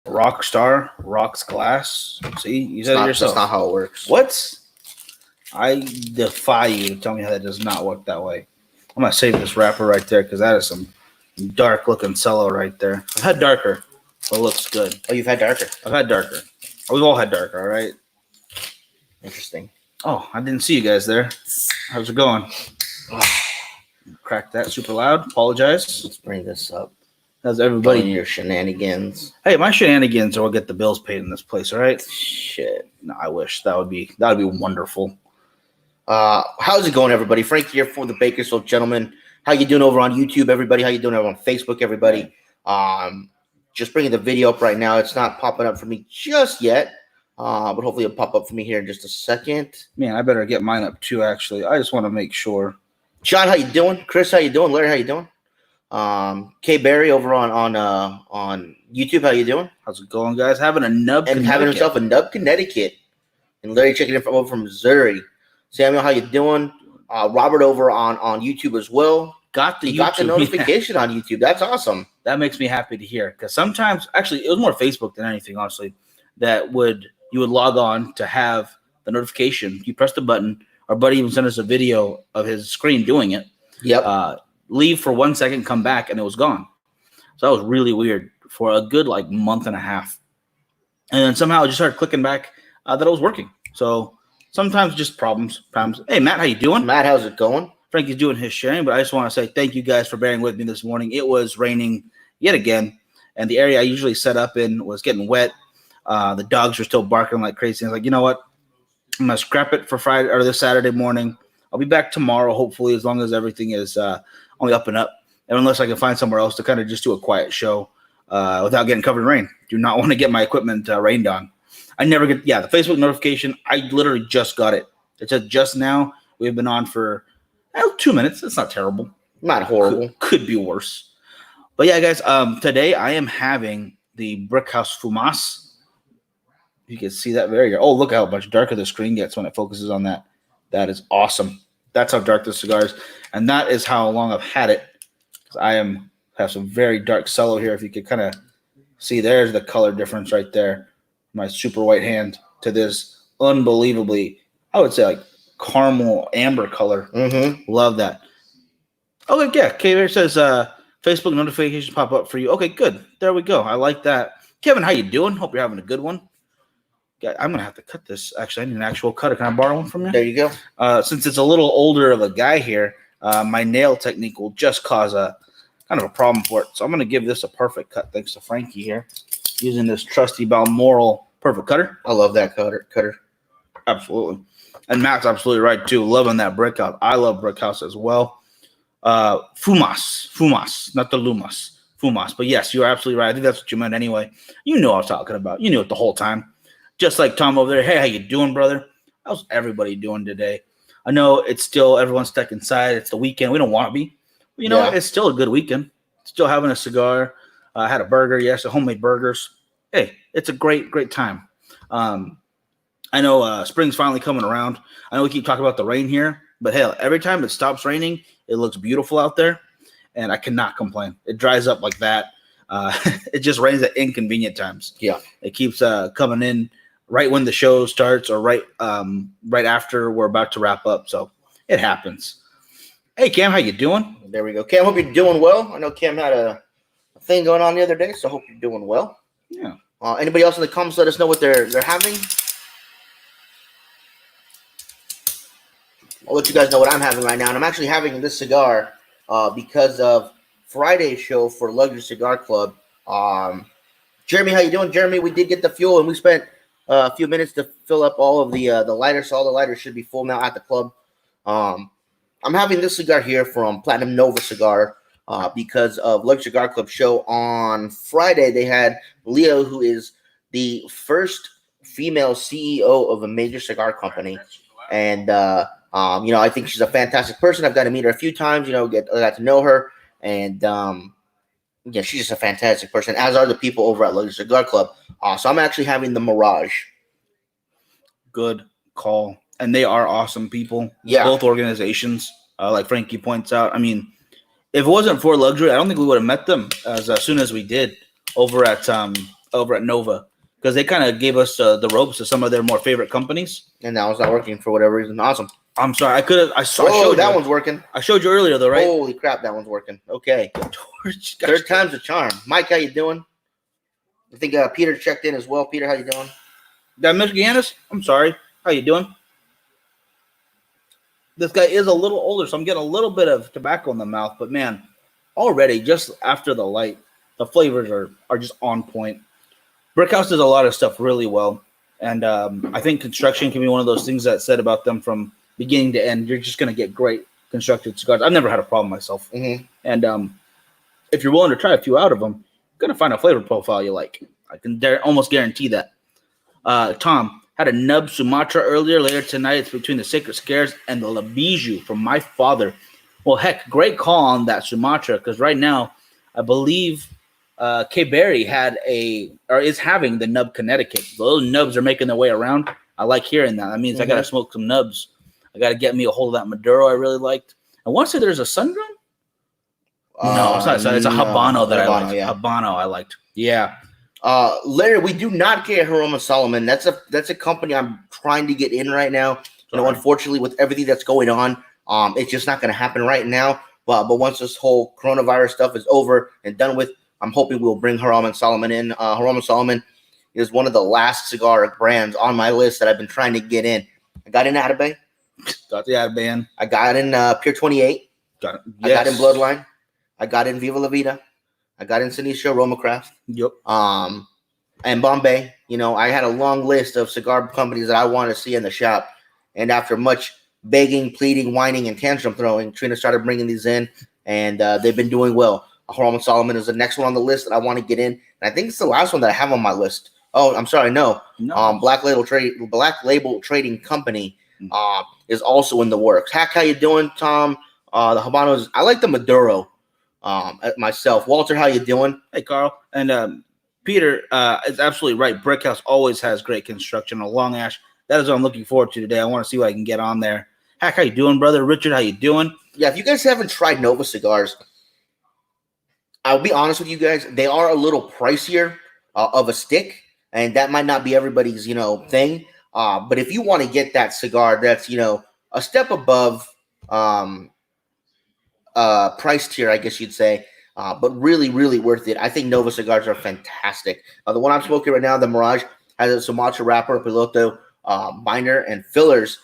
Rockstar rocks glass. See, you said it yourself. That's not how it works. What? I defy you to tell me how that does not work that way. I'm gonna save this wrapper right there because that is some dark looking cello right there. I've had darker, but it looks good. Oh, you've had darker. I've had darker. We've all had darker, all right? Interesting. Oh, I didn't see you guys there. How's it going? Crack that super loud. Apologize. Let's bring this up. How's everybody? Your shenanigans. Hey, my shenanigans will get the bills paid in this place, all right? Shit. No, I wish that would be wonderful. How's it going, everybody? Frankie here for the Bakersfield Gentlemen. How you doing over on YouTube, everybody? How you doing over on Facebook, everybody? Just bringing the video up right now. It's not popping up for me just yet, but hopefully it'll pop up for me here in just a second. Man, I better get mine up too, actually. I just want to make sure. John, how you doing? Chris, how you doing? Larry, how you doing? K Barry over on YouTube, how you doing? How's it going, guys? Having a nub, and having himself a nub, Connecticut, and Larry checking in over from Missouri. Samuel, how you doing? Robert over on YouTube as well. Got the notification on YouTube. That's awesome. That makes me happy to hear because sometimes, actually, it was more Facebook than anything, honestly. You would log on to have the notification. You press the button. Our buddy even sent us a video of his screen doing it. Yep. Leave for 1 second, come back, and it was gone. So that was really weird for a good month and a half. And then somehow I just started clicking back that it was working. So sometimes just problems. Hey, Matt, how you doing? Matt, how's it going? Frankie's doing his sharing, but I just want to say thank you guys for bearing with me this morning. It was raining yet again, and the area I usually set up in was getting wet. The dogs were still barking like crazy. I was like, you know what? I'm going to scrap it for Friday or this Saturday morning. I'll be back tomorrow, hopefully, as long as everything is only up and up. And unless I can find somewhere else to kind of just do a quiet show without getting covered in rain. Do not want to get my equipment rained on. I never get, the Facebook notification. I literally just got it. It said just now. We've been on for 2 minutes. It's not terrible. Not horrible. Could be worse. But yeah, guys, today I am having the Brickhouse Fumas. You can see that very good. Oh, look how much darker the screen gets when it focuses on that. That is awesome. That's how dark the cigar is. And that is how long I've had it. I have some very dark cello here. If you could kind of see, there's the color difference right there. My super white hand to this unbelievably, I would say caramel amber color. Mm-hmm. Love that. Okay, yeah. Kevin says Facebook notifications pop up for you. Okay, good. There we go. I like that. Kevin, how you doing? Hope you're having a good one. Yeah, I'm gonna have to cut this. Actually, I need an actual cutter. Can I borrow one from you? There you go. Since it's a little older of a guy here, my nail technique will just cause a kind of a problem for it. So I'm gonna give this a perfect cut thanks to Frankie here, using this trusty Balmoral perfect cutter. I love that cutter. Absolutely. And Matt's absolutely right too. Loving that Brickhouse. I love Brickhouse as well. Fumas, not the Lumas. Fumas. But yes, you're absolutely right. I think that's what you meant anyway. You know what I was talking about. You knew it the whole time. Just like Tom over there. Hey, how you doing, brother? How's everybody doing today? I know it's still everyone's stuck inside. It's the weekend. We don't want to be. But you know what? It's still a good weekend. Still having a cigar. I had a burger. Yes, homemade burgers. Hey, it's a great, great time. I know spring's finally coming around. I know we keep talking about the rain here, but hell, every time it stops raining, it looks beautiful out there, and I cannot complain. It dries up like that. It just rains at inconvenient times. Yeah, it keeps coming in right when the show starts or right after we're about to wrap up. So it happens. Hey, Cam, how you doing? There we go. Cam, hope you're doing well. I know Cam had a thing going on the other day, so I hope you're doing well. Yeah. Anybody else in the comments, let us know what they're having. I'll let you guys know what I'm having right now. And I'm actually having this cigar because of Friday's show for Luxury Cigar Club. Jeremy, how you doing? Jeremy, we did get the fuel, and we spent a few minutes to fill up all of the lighters. So all the lighters should be full now at the club. I'm having this cigar here from Platinum Nova Cigar because of Luxury Cigar Club show on Friday. They had Leo, who is the first female CEO of a major cigar company. And, I think she's a fantastic person. I've got to meet her a few times, I got to know her. And, she's just a fantastic person, as are the people over at Luxury Cigar Club. So I'm actually having the Mirage. Good call. And they are awesome people. Yeah. Both organizations, like Frankie points out. I mean, if it wasn't for Luxury, I don't think we would have met them as soon as we did over at over at Nova because they kind of gave us the ropes to some of their more favorite companies. And that was not working for whatever reason. Awesome. I'm sorry. I showed that one's working. I showed you earlier, though, right? Holy crap, that one's working. Okay. Third time's a charm. Mike, how you doing? I think Peter checked in as well. Peter, how you doing? That Miss Giannis? I'm sorry. How you doing? This guy is a little older, so I'm getting a little bit of tobacco in the mouth. But, man, already, just after the light, the flavors are just on point. Brickhouse does a lot of stuff really well. And I think construction can be one of those things that said about them from beginning to end. You're just going to get great constructed cigars. I've never had a problem myself. Mm-hmm. And if you're willing to try a few out of them, you're going to find a flavor profile you like. I can almost guarantee that. Tom had a nub Sumatra earlier. Later tonight, it's between the Sacred Scares and the La Bijou from my father. Well, heck, great call on that Sumatra because right now, I believe K. Berry is having the nub Connecticut. Those nubs are making their way around. I like hearing that. That means I got to smoke some nubs. I got to get me a hold of that Maduro I really liked. And once there's a Sundrum? No, it's not. It's a Habano that I liked. Yeah. Habano I liked. Yeah. Larry, we do not get Aroma Solomon. That's a company I'm trying to get in right now. You know, unfortunately, with everything that's going on, it's just not going to happen right now. But once this whole coronavirus stuff is over and done with, I'm hoping we'll bring Aroma Solomon in. Aroma Solomon is one of the last cigar brands on my list that I've been trying to get in. I got in Atabey. Got the Atabey in. I got in Pier 28. Got it. Yes. I got in Bloodline. I got in Viva La Vida. I got in Sinisha Roma Craft. Yep. And Bombay. You know, I had a long list of cigar companies that I wanted to see in the shop. And after much begging, pleading, whining, and tantrum throwing, Trina started bringing these in, and they've been doing well. Aroma Solomon is the next one on the list that I want to get in. And I think it's the last one that I have on my list. Oh, I'm sorry, no. Black Label Trading Company is also in the works. Hack, how you doing, Tom? The Habanos, I like the Maduro myself. Walter, how you doing? Hey, Carl. And Peter is absolutely right. Brickhouse always has great construction. A long ash. That is what I'm looking forward to today. I want to see what I can get on there. Hack, how you doing, brother? Richard, how you doing? Yeah, if you guys haven't tried Nova cigars, I'll be honest with you guys. They are a little pricier of a stick, and that might not be everybody's, thing. But if you want to get that cigar that's, a step above price tier, I guess you'd say, but really, really worth it. I think Nova cigars are fantastic. The one I'm smoking right now, the Mirage, has a Sumatra wrapper, piloto, binder, and fillers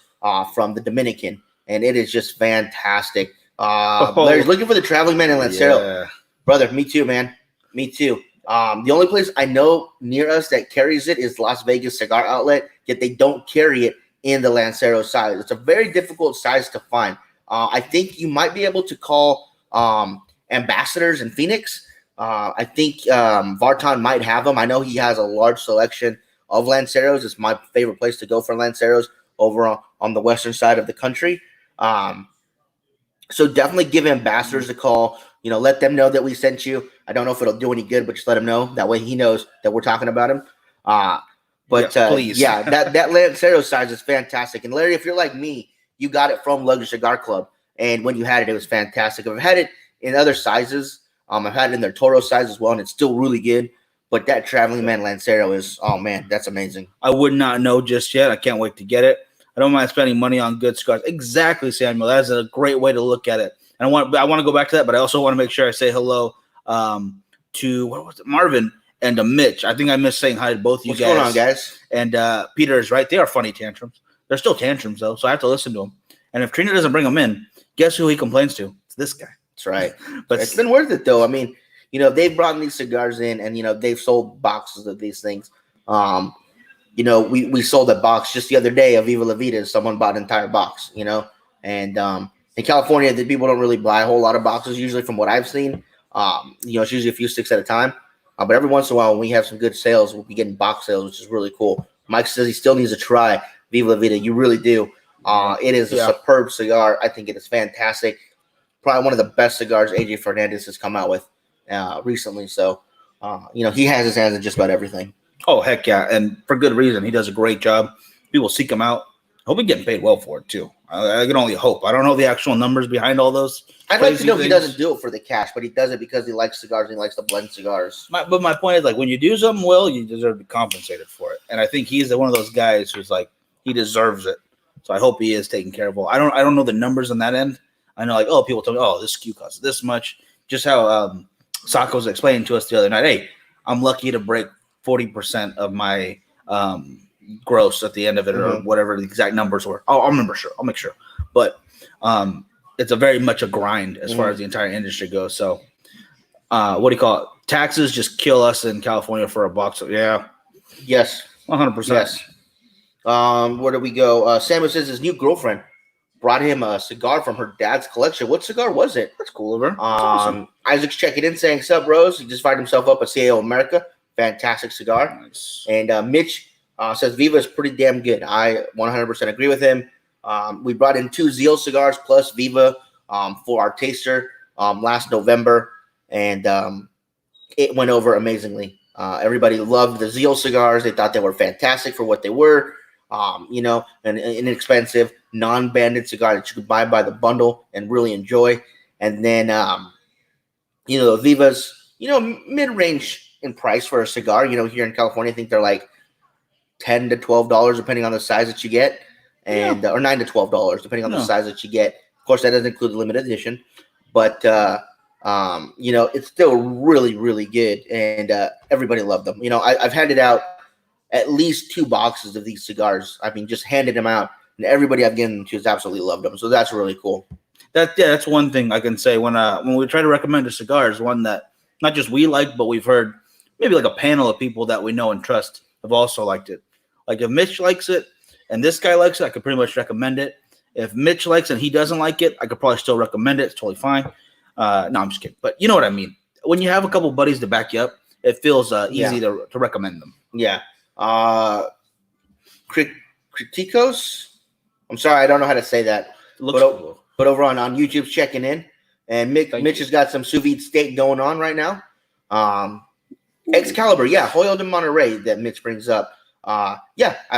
from the Dominican, and it is just fantastic. Larry's looking for the Traveling Man in Lancero. Yeah. Brother, me too, man. Me too. The only place I know near us that carries it is Las Vegas Cigar Outlet, yet they don't carry it in the Lancero size. It's a very difficult size to find. I think you might be able to call Ambassadors in Phoenix. I think Vartan might have them. I know he has a large selection of Lanceros. It's my favorite place to go for Lanceros over on the western side of the country. So definitely give Ambassadors a call. Let them know that we sent you. I don't know if it'll do any good, but just let him know. That way he knows that we're talking about him. Please. that Lancero size is fantastic. And Larry, if you're like me, you got it from Luxury Cigar Club. And when you had it, it was fantastic. I've had it in other sizes. I've had it in their Toro size as well, and it's still really good. But that Traveling Man Lancero is, oh, man, that's amazing. I would not know just yet. I can't wait to get it. I don't mind spending money on good cigars. Exactly, Samuel. That's a great way to look at it. And I want to go back to that, but I also want to make sure I say hello to Marvin and to Mitch. I think I missed saying hi to both of you guys. What's going on, guys? And Peter is right. They are funny tantrums. They're still tantrums, though, so I have to listen to them. And if Trina doesn't bring them in, guess who he complains to? It's this guy. That's right. But it's been worth it, though. I mean, they've brought these cigars in, and, they've sold boxes of these things. We sold a box just the other day of Viva La Vida. Someone bought an entire box, and in California, the people don't really buy a whole lot of boxes, usually from what I've seen. It's usually a few sticks at a time. But every once in a while, when we have some good sales, we'll be getting box sales, which is really cool. Mike says he still needs to try Viva La Vida. You really do. It is a superb cigar. I think it is fantastic. Probably one of the best cigars AJ Fernandez has come out with recently. So, he has his hands in just about everything. Oh, heck yeah. And for good reason. He does a great job. People seek him out. hope he's getting paid well for it too. I can only hope. I don't know the actual numbers behind all those. I'd like to know if he doesn't do it for the cash, but he does it because he likes cigars and he likes to blend cigars. But my point is, like, when you do something well, you deserve to be compensated for it. And I think he's one of those guys who's like, he deserves it. So I hope he is taken care of. I don't know the numbers on that end. I know, like, people tell me, this SKU costs this much. Just how Sako was explaining to us the other night. Hey, I'm lucky to break 40% of my gross at the end of it, or whatever the exact numbers were. I'll remember. Sure, I'll make sure. But it's a very much a grind as far as the entire industry goes. So, what do you call it? Taxes just kill us in California for a box. Yeah. Yes. 100%. Yes. Where do we go? Samuel says his new girlfriend brought him a cigar from her dad's collection. What cigar was it? That's cool of her. Awesome. Isaac's checking in saying, "Sup, Rose?" He just fired himself up a CAO America. Fantastic cigar. Nice. And Mitch says Viva is pretty damn good. I 100% agree with him. We brought in 2 Zeal cigars plus Viva for our taster last November, and it went over amazingly. Everybody loved the Zeal cigars. They thought they were fantastic for what they were. An inexpensive, non-banded cigar that you could buy by the bundle and really enjoy. And then, the Vivas, mid-range in price for a cigar. Here in California, I think they're like $10 to $12 depending on the size that you get, and or $9 to $12 depending on the size that you get. Of course, that doesn't include the limited edition, but it's still really, really good, and everybody loved them. I've handed out at least 2 boxes of these cigars. I mean, just handed them out, and everybody I've given them to has absolutely loved them. So that's really cool. That's one thing I can say when we try to recommend a cigar is one that not just we like, but we've heard maybe like a panel of people that we know and trust have also liked it. Like if Mitch likes it and this guy likes it, I could pretty much recommend it. If Mitch likes it and he doesn't like it, I could probably still recommend it. It's totally fine. No, I'm just kidding. But you know what I mean. When you have a couple buddies to back you up, it feels easy to recommend them. Yeah. Kritikos? I'm sorry, I don't know how to say that. But over on YouTube's checking in. And Mitch has got some sous vide steak going on right now. Excalibur, Hoyle de Monterey that Mitch brings up. I've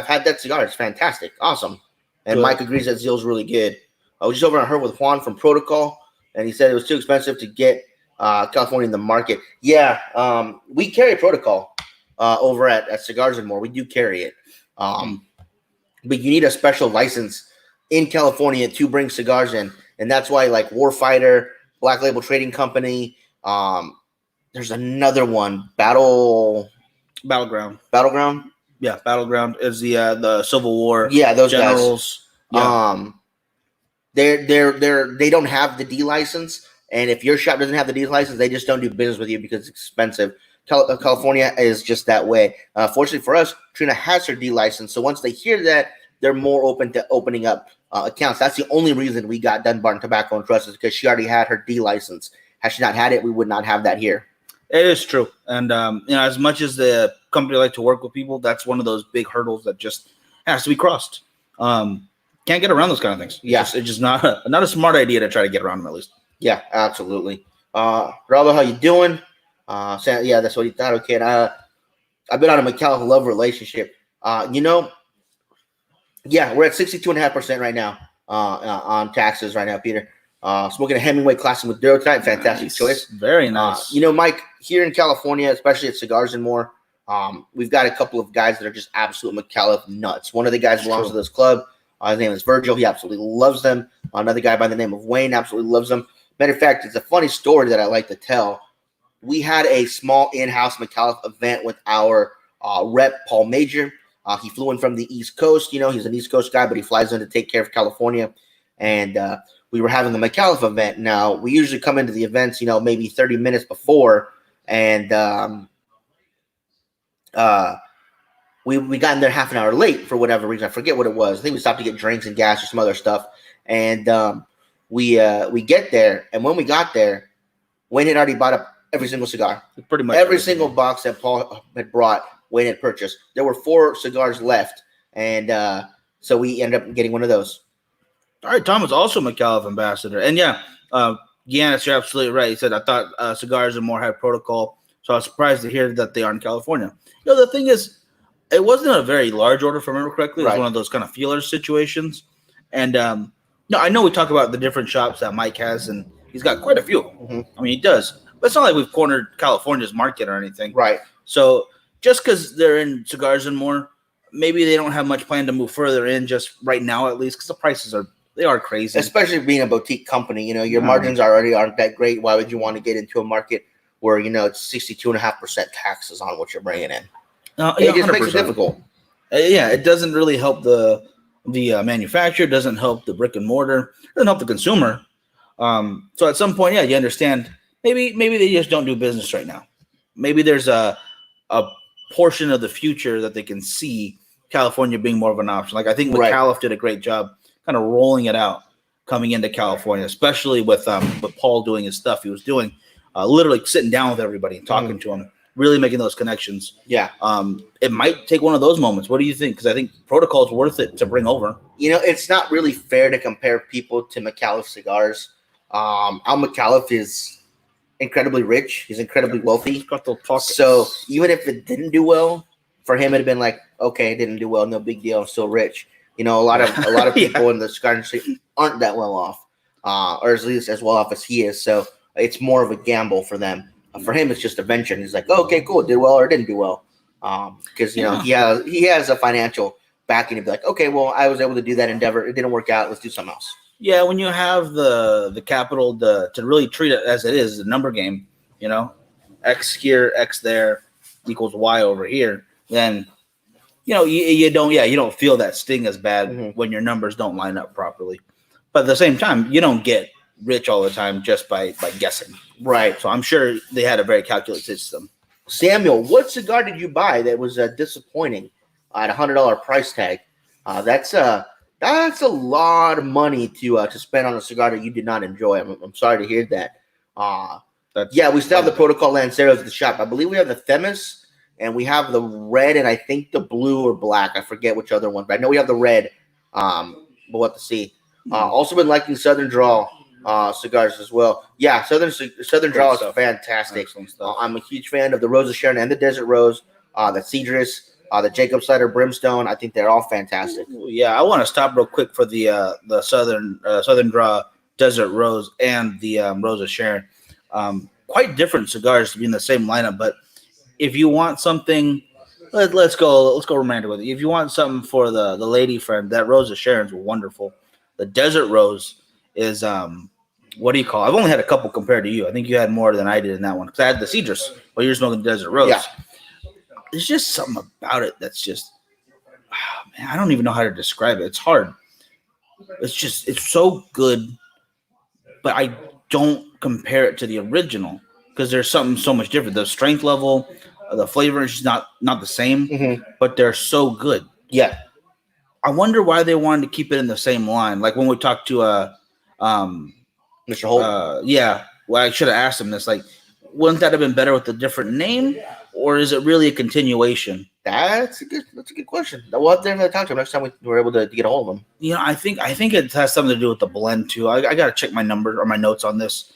had that cigar. It's fantastic. Awesome. And good. Mike agrees that Zeal's really good. I was just over on her with Juan from Protocol, and he said it was too expensive to get California in the market. Yeah, we carry Protocol over at Cigars and More. We do carry it. But you need a special license in California to bring cigars in. And that's why, like Warfighter, Black Label Trading Company, there's another one, Battleground. Yeah, Battleground is the Civil War. Yeah, those generals. Guys. They don't have the D license, and if your shop doesn't have the D license, they just don't do business with you because it's expensive. California is just that way. Fortunately for us, Trina has her D license, so once they hear that, they're more open to opening up accounts. That's the only reason we got Dunbar Tobacco and Trust is because she already had her D license. Had she not had it, we would not have that here. It is true, and as much as the company like to work with people, that's one of those big hurdles that just has to be crossed. Can't get around those kind of things. It's just not a smart idea to try to get around them at least. Yeah, absolutely. Raldo, how you doing? That's what he thought. Okay, and I've been on a McAuliffe love relationship. We're at 62.5% right now on taxes right now, Peter. Smoking a Hemingway Classic Maduro tonight. Fantastic choice. Very nice. Mike, here in California, especially at Cigars and More, we've got a couple of guys that are just absolute McAuliffe nuts. One of the guys belongs to this club. His name is Virgil. He absolutely loves them. Another guy by the name of Wayne absolutely loves them. Matter of fact, it's a funny story that I like to tell. We had a small in-house McAuliffe event with our rep, Paul Major. He flew in from the East Coast. He's an East Coast guy, but he flies in to take care of California. And we were having a McAuliffe event. Now, we usually come into the events, maybe 30 minutes before. And we got in there half an hour late for whatever reason. I forget what it was. I think we stopped to get drinks and gas or some other stuff. And we get there. And when we got there, Wayne had already bought up every single cigar. Pretty much every single box that Paul had brought, Wayne had purchased. There were 4 cigars left. And so we ended up getting one of those. All right, Tom was also a McAuliffe ambassador. And Giannis, you're absolutely right. He said, I thought Cigars and More had Protocol. So I was surprised to hear that they are in California. The thing is, It wasn't a very large order, if I remember correctly. It was Right. one of those kind of feeler situations. And no, I know we talk about the different shops that Mike has, and he's got quite a few. Mhm. I mean, he does. But it's not like we've cornered California's market or anything. Right. So just because they're in cigars and more, maybe they don't have much plan to move further in just right now, at least, because the prices are crazy. Especially being a boutique company, your margins already aren't that great. Why would you want to get into a market where it's 62.5% taxes on what you're bringing in? It just makes it 100%. difficult. Yeah, it doesn't really help the manufacturer, doesn't help the brick and mortar, doesn't help the consumer. So at some point, yeah, you understand. Maybe they just don't do business right now. Maybe there's a portion of the future that they can see California being more of an option. Like I think McAuliffe did a great job kind of rolling it out coming into California, especially with Paul doing his stuff he was doing, literally sitting down with everybody and talking to them, really making those connections. Yeah. It might take one of those moments. What do you think? Because I think protocol is worth it to bring over. It's not really fair to compare people to McAuliffe Cigars. Al McAuliffe is incredibly rich. He's incredibly wealthy. Got those pockets. So even if it didn't do well, for him it'd have been like, okay, it didn't do well, no big deal. I'm still rich. A lot of people in the cigar industry aren't that well off, or at least as well off as he is. So it's more of a gamble for them. For him, it's just a venture. And he's like, oh, okay, cool, it did well or it didn't do well, because he has a financial backing to be like, okay, well, I was able to do that endeavor. It didn't work out. Let's do something else. Yeah, when you have the capital to really treat it as it is, a number game, X here, X there equals Y over here, then you don't feel that sting as bad when your numbers don't line up properly. But at the same time, you don't get rich all the time just by guessing. Right. So I'm sure they had a very calculated system. Samuel, what cigar did you buy that was disappointing at $100 price tag? That's a lot of money to spend on a cigar that you did not enjoy. I'm sorry to hear that. We still have the Protocol Lanceros at the shop. I believe we have the Themis, and we have the red, and I think the blue or black. I forget which other one, but I know we have the red. But we'll have to see. Also been liking Southern Draw cigars as well. Yeah, Southern Draw is fantastic. I'm a huge fan of the Rose of Sharon and the Desert Rose, the Cedrus, the Jacob Slider Brimstone. I think they're all fantastic. Yeah, I want to stop real quick for the Southern Draw Desert Rose and the Rose of Sharon. Quite different cigars to be in the same lineup, but if you want something, let's go romantic with it. If you want something for the lady friend, that Rose of Sharon's wonderful. The Desert Rose is what do you call it? I've only had a couple compared to you. I think you had more than I did in that one because I had the Cedrus, but you're smoking the Desert Rose. Yeah. There's just something about it that's just, man, I don't even know how to describe it. It's hard. It's so good, but I don't compare it to the original because there's something so much different. The strength level, the flavor is not the same, but they're so good. Yeah. I wonder why they wanted to keep it in the same line. Like when we talked to Mr. Holt. Yeah. Well, I should have asked him this. Like, wouldn't that have been better with a different name, or is it really a continuation? That's a good question. We'll have to talk to him next time we're able to get a hold of him. I think it has something to do with the blend too. I got to check my numbers or my notes on this,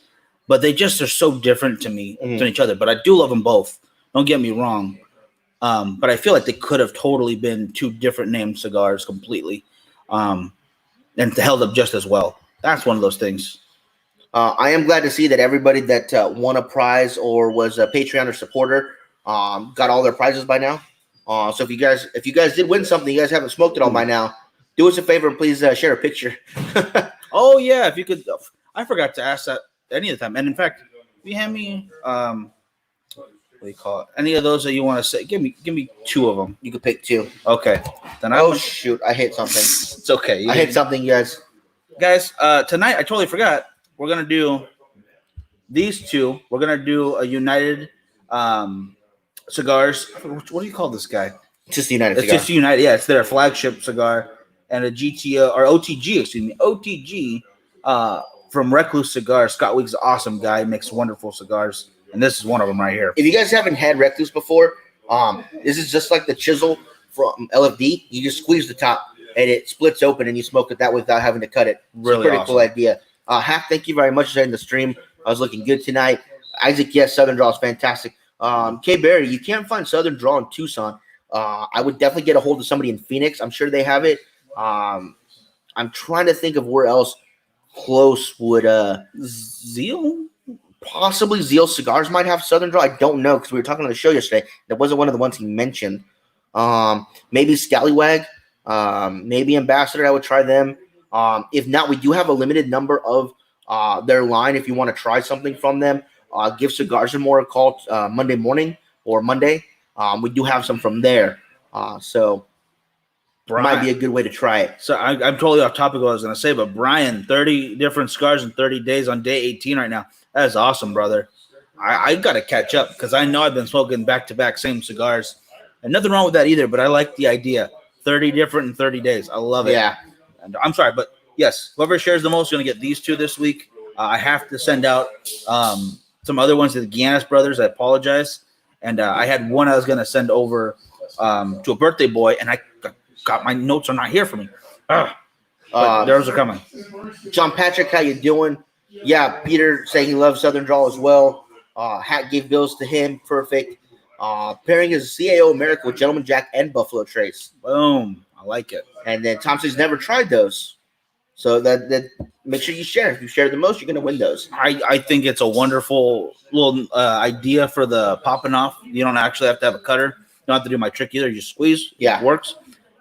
but they just are so different to me than each other. But I do love them both. Don't get me wrong. But I feel like they could have totally been two different named cigars completely, and held up just as well. That's one of those things. I am glad to see that everybody that won a prize or was a Patreon or supporter got all their prizes by now. So if you guys did win something, you guys haven't smoked it all by now, do us a favor and please share a picture. Oh yeah, if you could. I forgot to ask that any of the time. And in fact, if you hand me what do you call it? Any of those that you want to say? Give me two of them. You can pick two. Okay. Then shoot, I hit something. It's okay. I hit something, guys. Guys, tonight I totally forgot. We're gonna do these two. We're gonna do a United cigars. What do you call this guy? Just the United. It's cigar. just United. Yeah, it's their flagship cigar, and a GTO or OTG. Excuse me, OTG from Recluse Cigar. Scott Weeks, awesome guy, makes wonderful cigars, and this is one of them right here. If you guys haven't had Recluse before, this is just like the chisel from LFD. You just squeeze the top, and it splits open, and you smoke it that way without having to cut it. Really it's a pretty awesome. cool idea. Hack, thank you very much for sharing the stream. I was looking good tonight. Isaac, yes, Southern Draw is fantastic. K. Barry, you can't find Southern Draw in Tucson. I would definitely get a hold of somebody in Phoenix. I'm sure they have it. I'm trying to think of where else close would Zeal. possibly Zeal Cigars might have Southern Draw. I don't know because we were talking on the show yesterday. That wasn't one of the ones he mentioned. Maybe Scallywag, maybe Ambassador. I would try them. If not, we do have a limited number of their line. If you want to try something from them, give Cigars and More a call Monday morning or Monday. We do have some from there, so Brian. might be a good way to try it. So I'm totally off topic of what I was going to say, but Brian, 30 different cigars in 30 days on day 18 right now. That is awesome, brother. I got to catch up because I know I've been smoking back-to-back same cigars. And nothing wrong with that either, but I like the idea. 30 different in 30 days. I love it. Yeah. And I'm sorry, but yes, whoever shares the most is going to get these two this week. I have to send out some other ones to the Giannis brothers. I apologize. And I had one I was going to send over to a birthday boy, and I got my notes are not here for me. But those are coming. John Patrick, how you doing? Yeah, Peter saying he loves Southern Draw as well. Hat gave bills to him. Perfect. Pairing his CAO America with Gentleman Jack and Buffalo Trace. Boom. I like it. And then Tom says never tried those. So that make sure you share. If you share the most, you're going to win those. I think it's a wonderful little idea for the popping off. You don't actually have to have a cutter. You don't have to do my trick either. You just squeeze. Yeah. It works.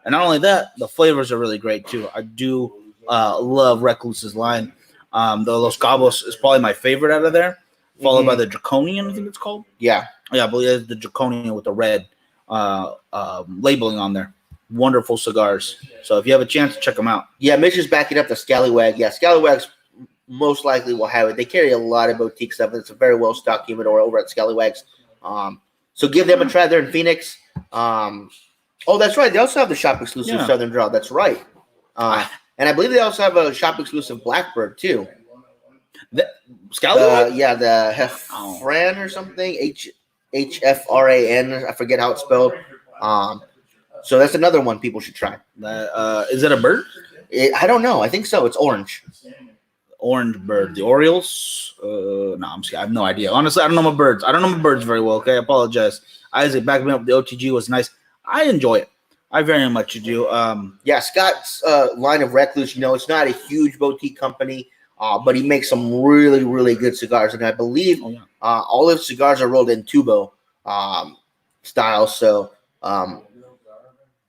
And not only that, the flavors are really great too. I do love Recluse's line. The Los Cabos is probably my favorite out of there, followed by the Draconian, I think it's called. Yeah. Yeah, I believe it's the Draconian with the red labeling on there. Wonderful cigars. So if you have a chance, check them out. Yeah, Mitch is backing up the Scallywag. Yeah, Scallywags most likely will have it. They carry a lot of boutique stuff, and it's a very well-stocked humidor over at Scallywags. So give them a try. They're in Phoenix. Oh, that's right. They also have the shop-exclusive Southern Draw. That's right. And I believe they also have a shop-exclusive Blackbird, too. Scallywag? Yeah, the Hefran or something. HFRAN. I forget how it's spelled. So that's another one people should try. Is it a bird? I don't know. I think so. It's orange. Orange bird. The Orioles? No, I'm scared. I have no idea. Honestly, I don't know my birds. I don't know my birds very well. Okay, I apologize. Isaac, back me up. The OTG was nice. I enjoy it. I very much do. Yeah, Scott's line of Recluse, it's not a huge boutique company, but he makes some really, really good cigars. And I believe all of his cigars are rolled in tubo style. So,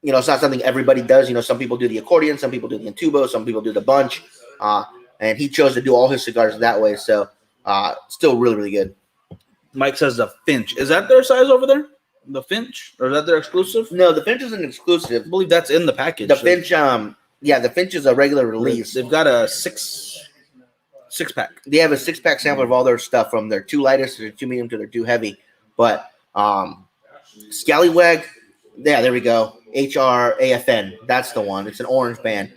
it's not something everybody does. Some people do the accordion, some people do the tubo, some people do the bunch. And he chose to do all his cigars that way. So, still really, really good. Mike says the Finch. Is that their size over there? The Finch? Or is that their exclusive? No, the Finch is an exclusive. I believe that's in the package. The Finch, the Finch is a regular release. They've got a six pack. They have a 6-pack sampler of all their stuff from their 2 lightest to their 2 medium to their 2 heavy. But Scallywag, there we go. HRAFN. That's the one. It's an orange band.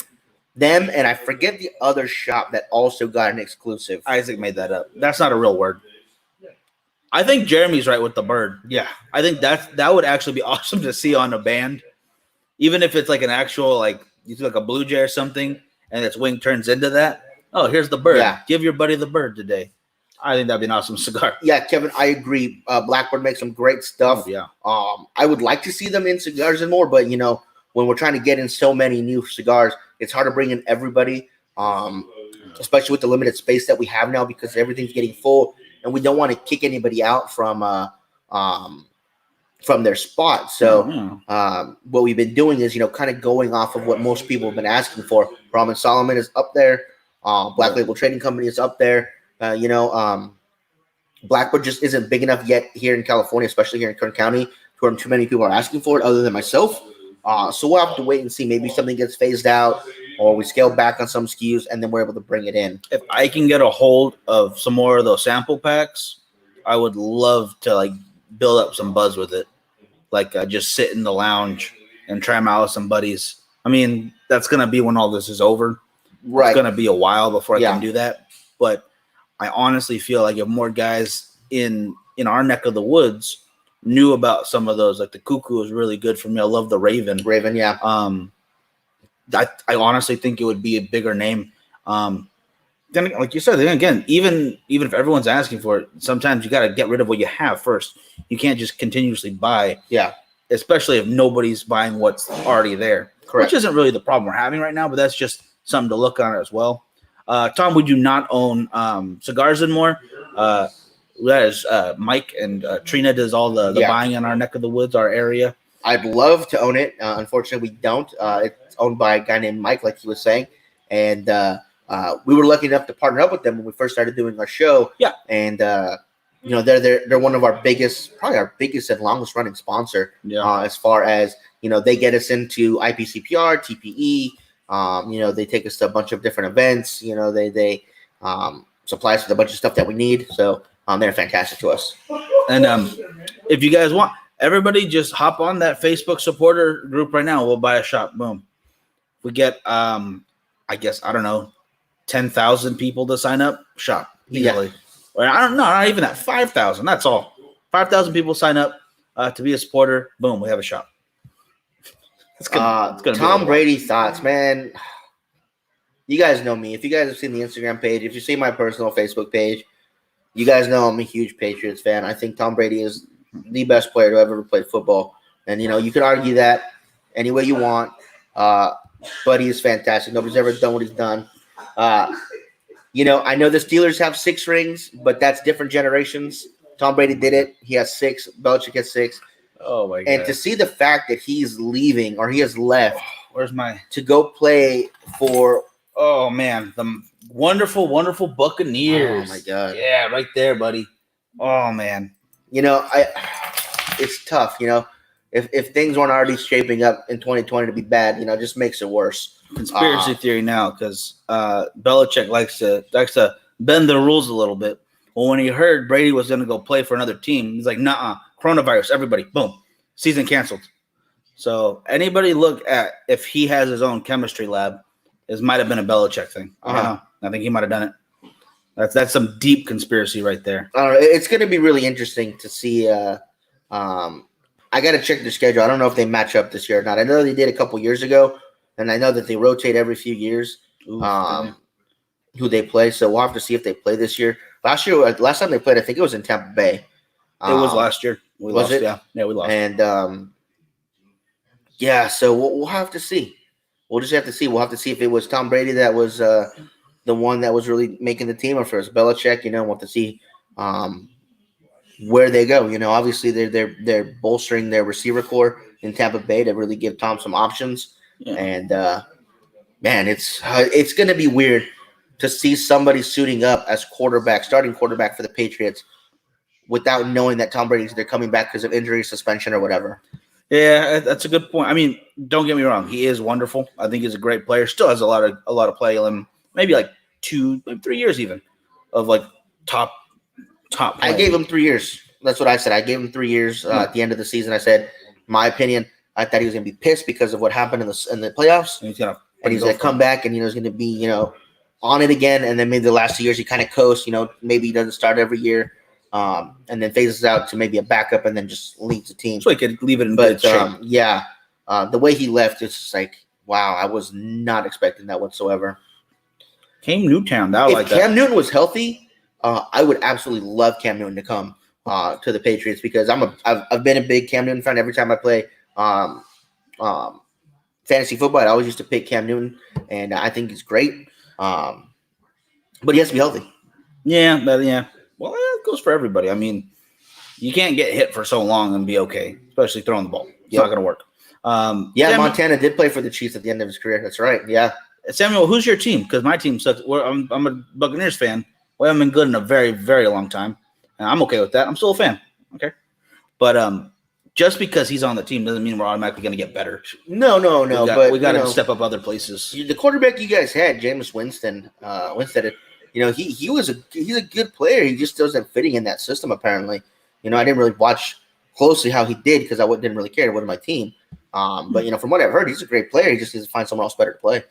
Them, and I forget the other shop that also got an exclusive. Isaac made that up. That's not a real word. I think Jeremy's right with the bird. Yeah, I think that would actually be awesome to see on a band, even if it's like an actual you do like a blue jay or something, and its wing turns into that. Oh, here's the bird. Yeah. Give your buddy the bird today. I think that'd be an awesome cigar. Yeah, Kevin, I agree. Blackbird makes some great stuff. Oh, yeah. I would like to see them in Cigars and More, but when we're trying to get in so many new cigars, it's hard to bring in everybody, especially with the limited space that we have now because everything's getting full. And we don't want to kick anybody out from their spot. So what we've been doing is, kind of going off of what most people have been asking for. Ramen Solomon is up there. Black Label Trading Company is up there. Blackbird just isn't big enough yet here in California, especially here in Kern County, to where too many people are asking for it other than myself. So we'll have to wait and see. Maybe something gets phased out or we scale back on some SKUs and then we're able to bring it in. If I can get a hold of some more of those sample packs, I would love to build up some buzz with it. Just sit in the lounge and try them out with some buddies. I mean, that's going to be when all this is over. Right. It's going to be a while before I can do that. But I honestly feel like if more guys in our neck of the woods knew about some of those, the Cuckoo is really good for me. I love the Raven. Raven, yeah. I honestly think it would be a bigger name. Then, like you said, then again, even if everyone's asking for it, sometimes you got to get rid of what you have first. You can't just continuously buy. Yeah. especially if nobody's buying what's already there. Correct. Which isn't really the problem we're having right now, but that's just something to look on as well. Tom, we do not own cigars anymore. That is Mike and Trina does all the buying in our neck of the woods, our area. I'd love to own it. Unfortunately, we don't. It's owned by a guy named Mike, like he was saying. And we were lucky enough to partner up with them when we first started doing our show. Yeah. And, they're one of our biggest, probably our biggest and longest running sponsor. Yeah. As far as, they get us into IPCPR, TPE. They take us to a bunch of different events. They supply us with a bunch of stuff that we need. So they're fantastic to us. And if you guys want, everybody just hop on that Facebook supporter group right now. We'll buy a shot. Boom. We get, I guess, I don't know, 10,000 people to sign up. Shot. Easily. Yeah. Or I don't know, not even that. 5,000. That's all. 5,000 people sign up to be a supporter. Boom. We have a shot. It's gonna Tom Brady thoughts, man. You guys know me. If you guys have seen the Instagram page, if you see my personal Facebook page, you guys know I'm a huge Patriots fan. I think Tom Brady is the best player to ever play football. And, you can argue that any way you want. But he is fantastic. Nobody's ever done what he's done. I know the Steelers have 6 rings, but that's different generations. Tom Brady did it. He has 6. Belichick has 6. Oh, my God. And to see the fact that he's leaving or he has left to go play for – oh, man, the wonderful, wonderful Buccaneers. Oh, my God. Yeah, right there, buddy. Oh, man. It's tough, If things weren't already shaping up in 2020 to be bad, just makes it worse. Conspiracy theory now, because Belichick likes to bend the rules a little bit. Well, when he heard Brady was going to go play for another team, he's like, "Nah, coronavirus, everybody, boom, season canceled." So anybody look at if he has his own chemistry lab, it might have been a Belichick thing. I don't know. I think he might have done it. That's some deep conspiracy right there. It's going to be really interesting to see. I got to check their schedule. I don't know if they match up this year or not. I know they did a couple years ago, and I know that they rotate every few years who they play. So we'll have to see if they play this year. Last time they played, I think it was in Tampa Bay. It was last year. We lost. Yeah, we lost. And so we'll have to see. We'll just have to see. We'll have to see if it was Tom Brady that was the one that was really making the team, or if it was Belichick. We'll have to see where they go. Obviously they're bolstering their receiver core in Tampa Bay to really give Tom some options. Yeah. And man, it's going to be weird to see somebody suiting up as starting quarterback for the Patriots, without knowing that Tom Brady's they're coming back because of injury, suspension, or whatever. Yeah, that's a good point. I mean, don't get me wrong; he is wonderful. I think he's a great player. Still has a lot of play in maybe like 2, maybe 3 years even of like top. Play. I gave him 3 years. That's what I said. I gave him 3 years at the end of the season. I said, my opinion. I thought he was going to be pissed because of what happened in the playoffs, and he's going to come back and he's going to be on it again. And then maybe the last 2 years he kind of coasts. Maybe he doesn't start every year. And then phases out to maybe a backup and then just leads the team. So he could leave it in good shape. The way he left, it's just like, wow, I was not expecting that whatsoever. Cam Newton, if Cam Newton was healthy, I would absolutely love Cam Newton to come to the Patriots, because I've been a big Cam Newton fan. Every time I play fantasy football, I always used to pick Cam Newton, and I think he's great. But he has to be healthy. Yeah. Well, it goes for everybody. I mean, you can't get hit for so long and be okay, especially throwing the ball. It's not going to work. Montana did play for the Chiefs at the end of his career. That's right. Yeah. Samuel, who's your team? Because my team sucks. I'm a Buccaneers fan. We haven't been good in a very, very long time. And I'm okay with that. I'm still a fan. Okay. But just because he's on the team doesn't mean we're automatically going to get better. No. We got to step up other places. The quarterback you guys had, Jameis Winston, he's a good player. He just doesn't fitting in that system, apparently. I didn't really watch closely how he did because I didn't really care. It wasn't my team. But from what I've heard, he's a great player. He just needs to find someone else better to play.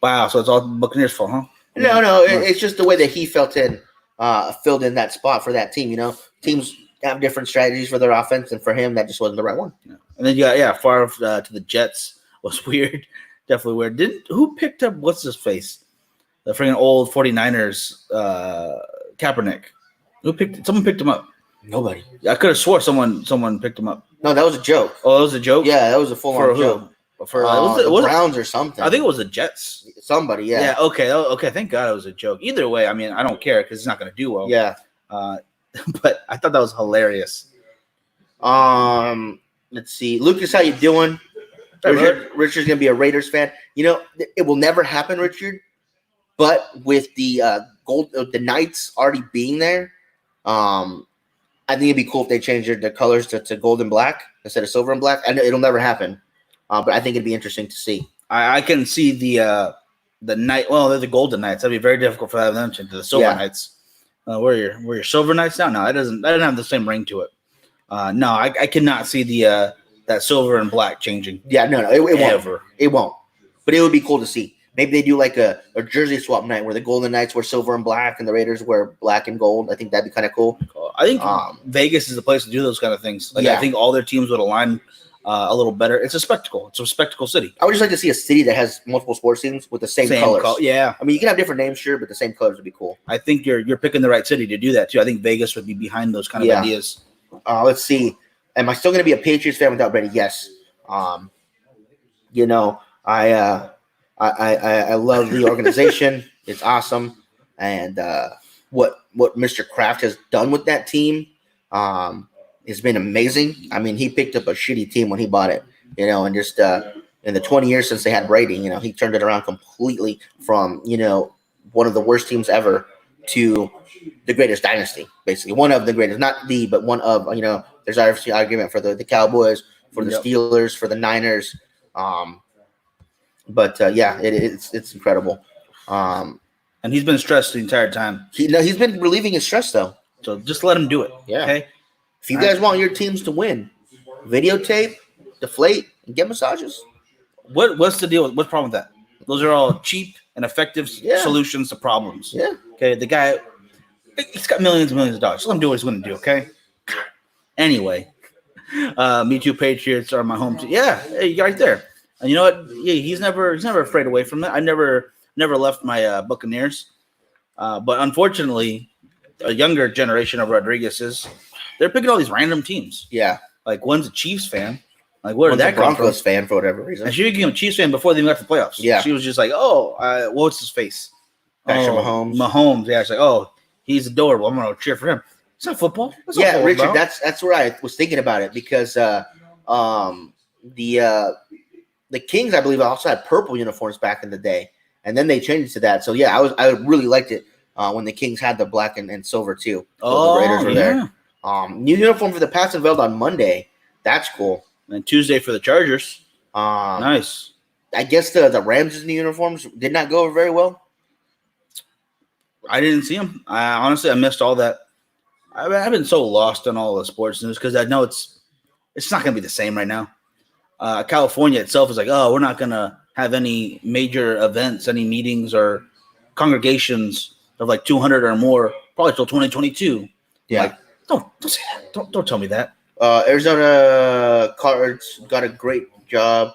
Wow, so it's all Buccaneers' fault, huh? No. It's just the way that he filled in that spot for that team. Teams have different strategies for their offense, and for him, that just wasn't the right one. Yeah. And then Favre to the Jets was weird, definitely weird. Who picked up what's his face? The freaking old 49ers Kaepernick. Someone picked him up. Nobody. I could have swore someone picked him up. No, that was a joke. Oh, it was a joke? Yeah, that was a full-on For joke. who? For the Browns or something. I think it was the Jets. Somebody, yeah. Yeah, okay. Thank God it was a joke. Either way, I mean, I don't care because it's not going to do well. Yeah. But I thought that was hilarious. Let's see. Lucas, how you doing? Richard's going to be a Raiders fan. You know, it will never happen, Richard. But with the the Knights already being there, I think it'd be cool if they changed their colors to gold and black instead of silver and black. I know it'll never happen, but I think it'd be interesting to see. I can see the Knight. Well, they're the Golden Knights. That'd be very difficult for them to the Silver Knights. Where your Silver Knights now? No, that doesn't have the same ring to it. No, I cannot see the that silver and black changing. Yeah, no, it won't. It won't. But it would be cool to see. Maybe they do like a jersey swap night where the Golden Knights wear silver and black and the Raiders wear black and gold. I think that'd be kind of cool. I think Vegas is the place to do those kind of things. Like I think all their teams would align a little better. It's a spectacle. It's a spectacle city. I would just like to see a city that has multiple sports teams with the same colors. Yeah. I mean, you can have different names, sure, but the same colors would be cool. I think you're picking the right city to do that too. I think Vegas would be behind those kind of ideas. Let's see. Am I still going to be a Patriots fan without Brady? Yes. You know, I love the organization. It's awesome, and what Mr. Kraft has done with that team has been amazing. I mean, he picked up a shitty team when he bought it, you know, and just in the 20 years since they had Brady, you know, he turned it around completely from, you know, one of the worst teams ever to the greatest dynasty, basically one of the greatest, not the, but one of, you know. There's obviously argument for the Cowboys, for the Steelers, for the Niners. But it's incredible. And he's been stressed the entire time. He's been relieving his stress though. So just let him do it. Yeah. Okay. If you guys want your teams to win, videotape, deflate, and get massages. What's the deal? What's the problem with that? Those are all cheap and effective solutions to problems. Yeah. Okay. The guy, he's got millions and millions of dollars. Let him do what he's going to do. Okay. Anyway, Me Too Patriots are my home team. Yeah, hey, you right there. And you know what? Yeah, he's never afraid away from it. I never left my Buccaneers. But unfortunately, a younger generation of Rodriguez's, they're picking all these random teams. Yeah. Like one's a Chiefs fan. Like where did that come from? Broncos fan for whatever reason. And she became a Chiefs fan before they even got to the playoffs. Yeah. She was just like, what's his face? Patrick Mahomes. Mahomes. Yeah. She's like, he's adorable. I'm gonna cheer for him. It's not football. It's not football, Richard, bro. that's where I was thinking about it because the Kings, I believe, also had purple uniforms back in the day, and then they changed to that. So yeah, I really liked it when the Kings had the black and silver too. The Raiders were there. New uniform for the Pats unveiled on Monday. That's cool. And Tuesday for the Chargers. Nice. I guess the Rams' new uniforms did not go over very well. I didn't see them. Honestly, I missed all that. I've been so lost on all the sports news because I know it's not going to be the same right now. California itself is like, we're not going to have any major events, any meetings or congregations of like 200 or more, probably till 2022. Yeah. Like, don't say that. Don't tell me that. Arizona Cards got a great job.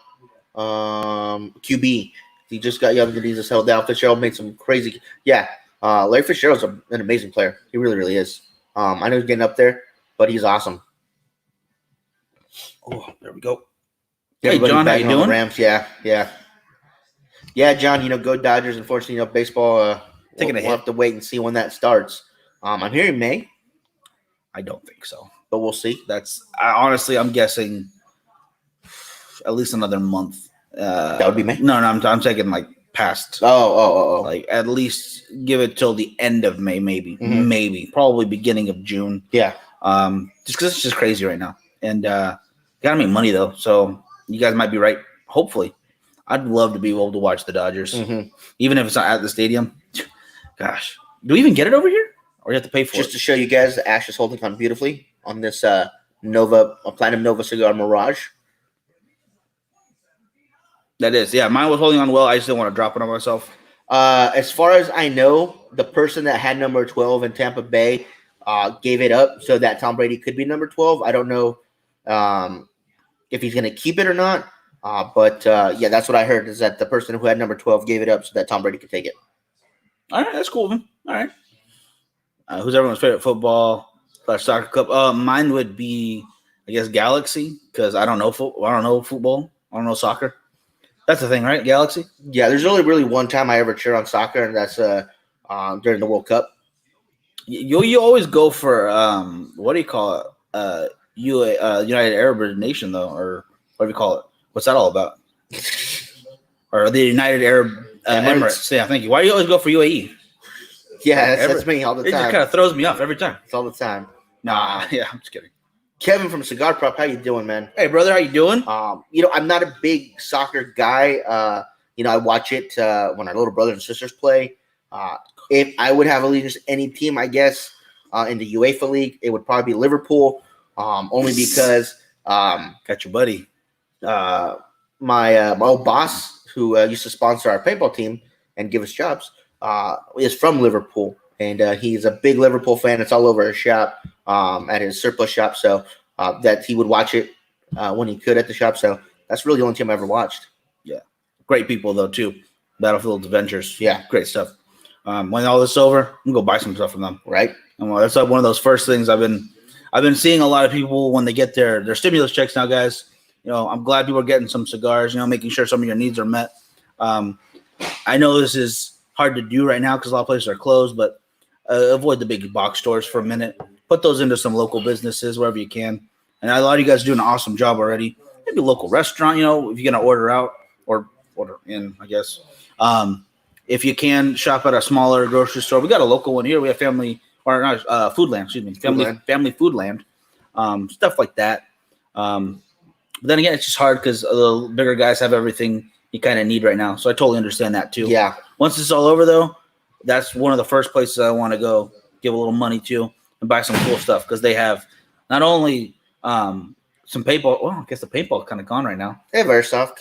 QB. He just got young and he just held down. Fitzgerald made some crazy. Yeah. Larry Fitzgerald's an amazing player. He really, really is. I know he's getting up there, but he's awesome. Oh, there we go. Hey, John, how you doing? Rams, yeah, John. Go Dodgers. Unfortunately, baseball. We'll have to wait and see when that starts. I'm hearing May. I don't think so, but we'll see. Honestly, I'm guessing at least another month. That would be May. No, I'm taking like past. Oh. Like at least give it till the end of May, maybe, probably beginning of June. Yeah. Just because it's just crazy right now, and gotta make money though. So you guys might be right. Hopefully, I'd love to be able to watch the Dodgers, even if it's not at the stadium. Gosh, do we even get it over here, or you have to pay for it? Just to show you guys, the Ash is holding on beautifully on this Platinum Nova Cigar Mirage. That is, yeah. Mine was holding on well. I just didn't want to drop it on myself. As far as I know, the person that had number 12 in Tampa Bay gave it up so that Tom Brady could be number 12. I don't know if he's going to keep it or not. But that's what I heard is that the person who had number 12 gave it up so that Tom Brady could take it. All right, that's cool, man. All right. Who's everyone's favorite football Soccer club. Mine would be, I guess, Galaxy, because I don't know football. I don't know soccer. That's the thing, right? Galaxy. Yeah, there's only really one time I ever cheer on soccer, and that's during the World Cup. You always go for what do you call it? United Arab Nation, though, or what do you call it? What's that all about? Or the United Arab Emirates. Yeah, thank you. Why do you always go for UAE? Yeah, that's me all the time. It just kind of throws me off every time. It's all the time. Nah, yeah, I'm just kidding. Kevin from Cigar Prop, how you doing, man? Hey, brother, how you doing? I'm not a big soccer guy. I watch it when our little brothers and sisters play. If I would have allegiance to any team, I guess in the UEFA League, it would probably be Liverpool. Only because got your buddy, my old boss who used to sponsor our paintball team and give us jobs, is from Liverpool, and he's a big Liverpool fan. It's all over his shop, at his surplus shop, so that he would watch it when he could at the shop. So that's really the only team I ever watched. Yeah, great people though too. Battlefield Adventures, yeah, great stuff. When all this is over, I'm gonna go buy some stuff from them. Right, and that's like one of those first things I've been seeing a lot of people when they get their stimulus checks now, guys. I'm glad people are getting some cigars. Making sure some of your needs are met. I know this is hard to do right now because a lot of places are closed, but avoid the big box stores for a minute. Put those into some local businesses wherever you can. And a lot of you guys are doing an awesome job already. Maybe a local restaurant, if you're gonna order out or order in, I guess. If you can shop at a smaller grocery store, we got a local one here. We have Family Foodland, excuse me, Family Foodland, stuff like that. But then again, it's just hard because the bigger guys have everything you kind of need right now. So I totally understand that too. Yeah. Once it's all over, though, that's one of the first places I want to go give a little money to and buy some cool stuff because they have not only some paintball. Well, I guess the paintball is kind of gone right now. They have Airsoft.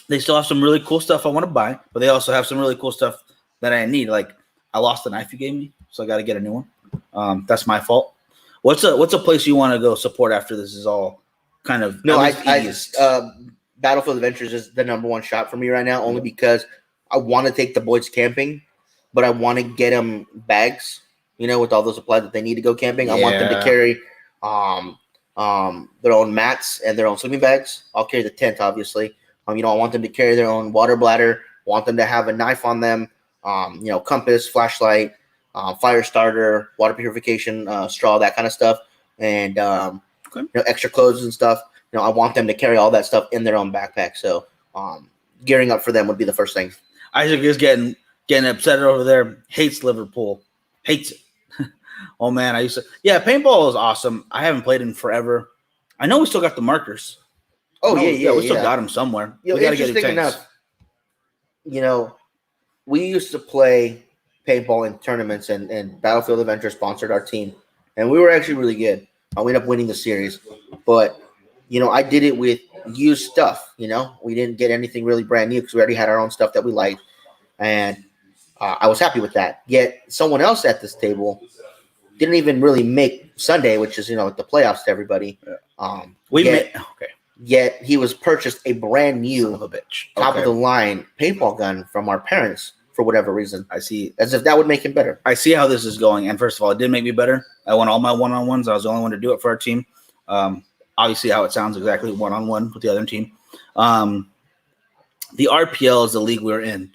They still have some really cool stuff I want to buy, but they also have some really cool stuff that I need. Like I lost the knife you gave me, so I got to get a new one. That's my fault. What's a place you want to go support after this is all kind of Battlefield Adventures is the number one shop for me right now, only because I want to take the boys camping, but I want to get them bags, with all those supplies that they need to go camping. I want them to carry their own mats and their own sleeping bags. I'll carry the tent, obviously. I want them to carry their own water bladder. I want them to have a knife on them, compass, flashlight, fire starter, water purification, straw, that kind of stuff, and extra clothes and stuff. I want them to carry all that stuff in their own backpack. So gearing up for them would be the first thing. Isaac is getting upset over there. Hates Liverpool. Hates it. Oh, man. Paintball is awesome. I haven't played in forever. I know we still got the markers. Oh, yeah. We still got them somewhere. We got to get interesting enough, we used to play paintball in tournaments, and Battlefield Adventure sponsored our team. And we were actually really good. We ended up winning the series. But I did it with used stuff. We didn't get anything really brand new because we already had our own stuff that we liked, and I was happy with that. Yet someone else at this table didn't even really make Sunday, which is the playoffs to everybody. Yet he was purchased a brand new top of the line paintball gun from our parents for whatever reason. I see, as if that would make him better. I see how this is going, and first of all, it did make me better. I won all my one-on-ones. I was the only one to do it for our team. Obviously, how it sounds exactly one-on-one with the other team. The RPL is the league we were in.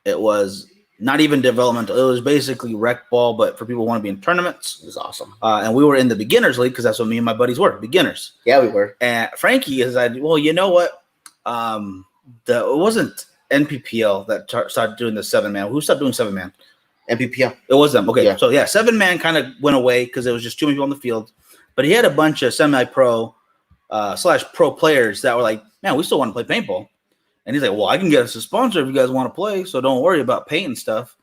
It was not even developmental. It was basically rec ball, but for people who want to be in tournaments. It was awesome. And we were in the beginners league because that's what me and my buddies were, beginners. Yeah, we were. And Frankie is like, well, you know what? It wasn't NPPL that started doing the 7-man. Who stopped doing 7-man? NPPL. It was them. Okay, yeah. So 7-man kind of went away because there was just too many people on the field. But he had a bunch of semi-pro / pro players that were like, man, we still want to play paintball. And he's like, well, I can get us a sponsor if you guys want to play, so don't worry about paint and stuff.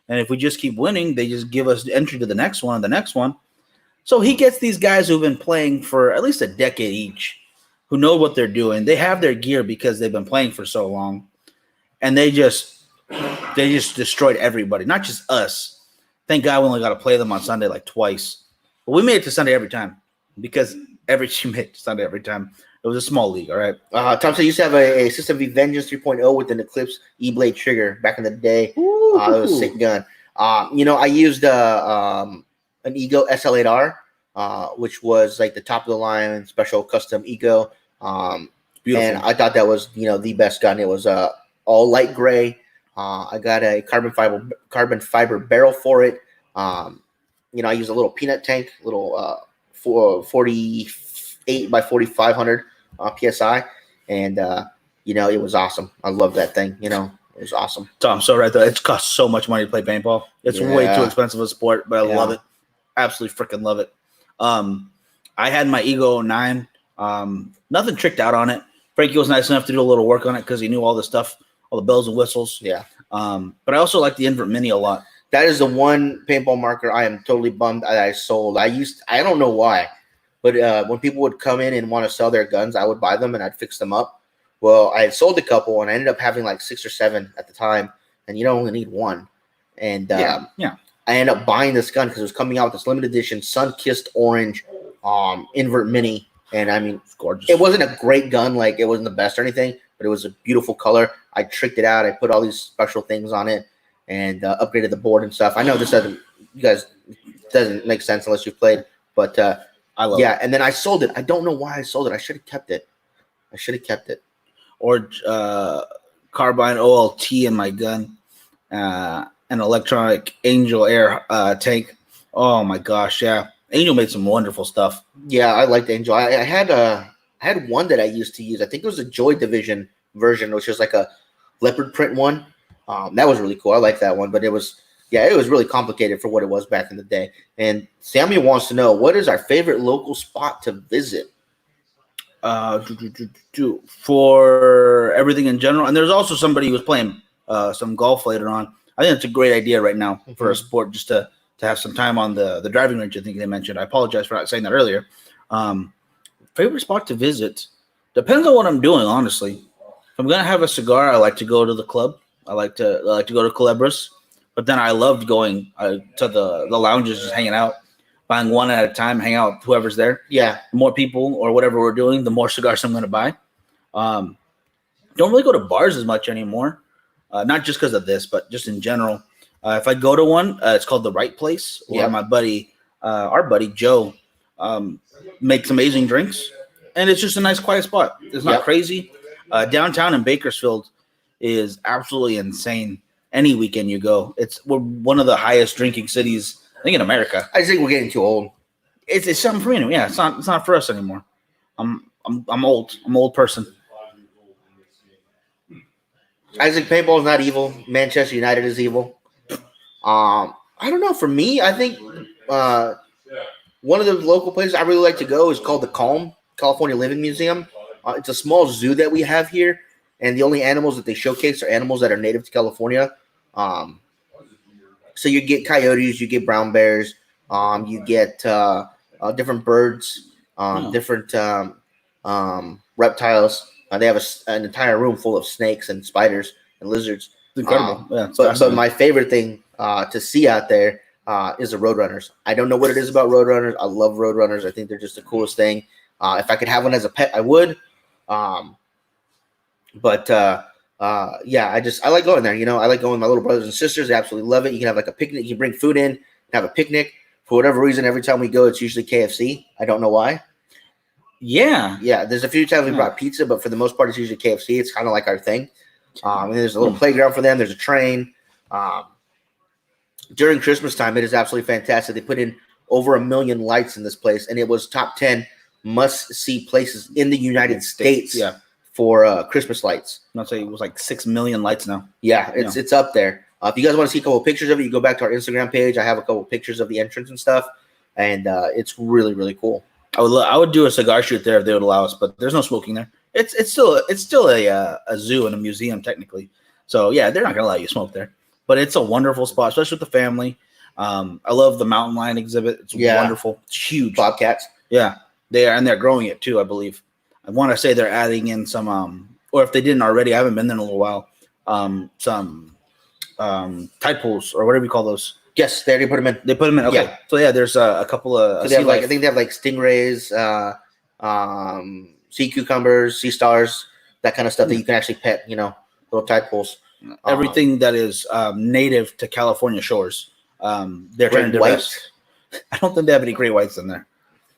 And if we just keep winning, they just give us entry to the next one and the next one. So he gets these guys who've been playing for at least a decade each, who know what they're doing. They have their gear because they've been playing for so long. And they just destroyed everybody, not just us. Thank God we only got to play them on Sunday like twice. But we made it to Sunday every time because every team made it to Sunday every time. It was a small league, all right? Tom said you used to have a System V Vengeance 3.0 with an Eclipse E-Blade trigger back in the day. It was a sick gun. I used an Ego SL8R which was like the top of the line special custom eco. Beautiful. And I thought that was the best gun. It was all light gray. I got a carbon fiber barrel for it. I used a little peanut tank, little 48 by 4500 psi, and it was awesome. I love that thing. It was awesome. Tom, so right there. It costs so much money to play paintball. It's way too expensive a sport, but I love it. Absolutely freaking love it. I had my Ego 9. Nothing tricked out on it. Frankie was nice enough to do a little work on it because he knew all the stuff, all the bells and whistles. Yeah. But I also like the Invert Mini a lot. That is the one paintball marker I am totally bummed that I sold. I don't know why, but when people would come in and want to sell their guns, I would buy them and I'd fix them up. Well, I had sold a couple and I ended up having like 6 or 7 at the time, and you don't only need one. And I ended up buying this gun because it was coming out with this limited edition sun-kissed orange Invert Mini. And I mean, it's gorgeous. It wasn't a great gun, like it wasn't the best or anything, but it was a beautiful color. I tricked it out. I put all these special things on it and upgraded the board and stuff. I know this doesn't make sense unless you've played, but I love it. And then I sold it. I don't know why I sold it. I should have kept it. Or carbine OLT in my gun, an electronic Angel Air tank. Oh my gosh, yeah. Angel made some wonderful stuff. Yeah, I liked Angel. I had one that I used to use. I think it was a Joy Division version, which was like a leopard print one. That was really cool. I like that one, but it was really complicated for what it was back in the day. And Samuel wants to know, what is our favorite local spot to visit? For everything in general, and there's also somebody who was playing some golf later on. I think it's a great idea right now for a sport just to have some time on the driving range. I think they mentioned. I apologize for not saying that earlier. Favorite spot to visit depends on what I'm doing. Honestly, if I'm gonna have a cigar, I like to go to the club. I like to go to Culebras, but then I loved going to the lounges, just hanging out. Buying one at a time, hang out with whoever's there. Yeah. The more people or whatever we're doing, the more cigars I'm going to buy. Don't really go to bars as much anymore. Not just because of this, but just in general. If I go to one, it's called The Right Place. Where my buddy, our buddy Joe, makes amazing drinks. And it's just a nice, quiet spot. It's not crazy. Downtown in Bakersfield is absolutely insane. Any weekend you go. We're one of the highest drinking cities, I think, in America. I think we're getting too old. It's something for me. Yeah, it's not for us anymore. I'm old. I'm an old person. I think paintball is not evil. Manchester United is evil. I don't know. For me, I think one of the local places I really like to go is called the Calm California Living Museum. It's a small zoo that we have here, and the only animals that they showcase are animals that are native to California. So you get coyotes, you get brown bears, you get different birds, different reptiles. They have an entire room full of snakes and spiders and lizards. It's incredible. But my favorite thing to see out there is the Roadrunners. I don't know what it is about Roadrunners. I love Roadrunners. I think they're just the coolest thing. If I could have one as a pet, I would. I like going there. I like going with my little brothers and sisters. They absolutely love it. You can have like a picnic. You can bring food in and have a picnic. For whatever reason, every time we go, it's usually KFC. I don't know why. Yeah. There's a few times we brought pizza, but for the most part, it's usually KFC. It's kind of like our thing. And there's a little playground for them. There's a train. During Christmas time, it is absolutely fantastic. They put in over 1 million lights in this place, and it was top 10 must-see places in the United States. For Christmas lights. I'll say it was like 6 million lights now. Yeah, it's up there. If you guys want to see a couple of pictures of it, you go back to our Instagram page. I have a couple of pictures of the entrance and stuff, and it's really, really cool. I would do a cigar shoot there if they would allow us, but there's no smoking there. It's still a zoo and a museum technically. So yeah, they're not gonna allow you to smoke there. But it's a wonderful spot, especially with the family. I love the mountain lion exhibit. It's wonderful. It's huge. Bobcats. Yeah, they're growing it too, I believe. I want to say they're adding in some, or if they didn't already, I haven't been there in a little while. Some tide pools or whatever you call those. Yes, they already put them in. They put them in. Okay, yeah. So yeah, there's a couple of. So I think they have like stingrays, sea cucumbers, sea stars, that kind of stuff that you can actually pet. Little tide pools. Everything that is native to California shores. They're trying to whites. I don't think they have any great whites in there.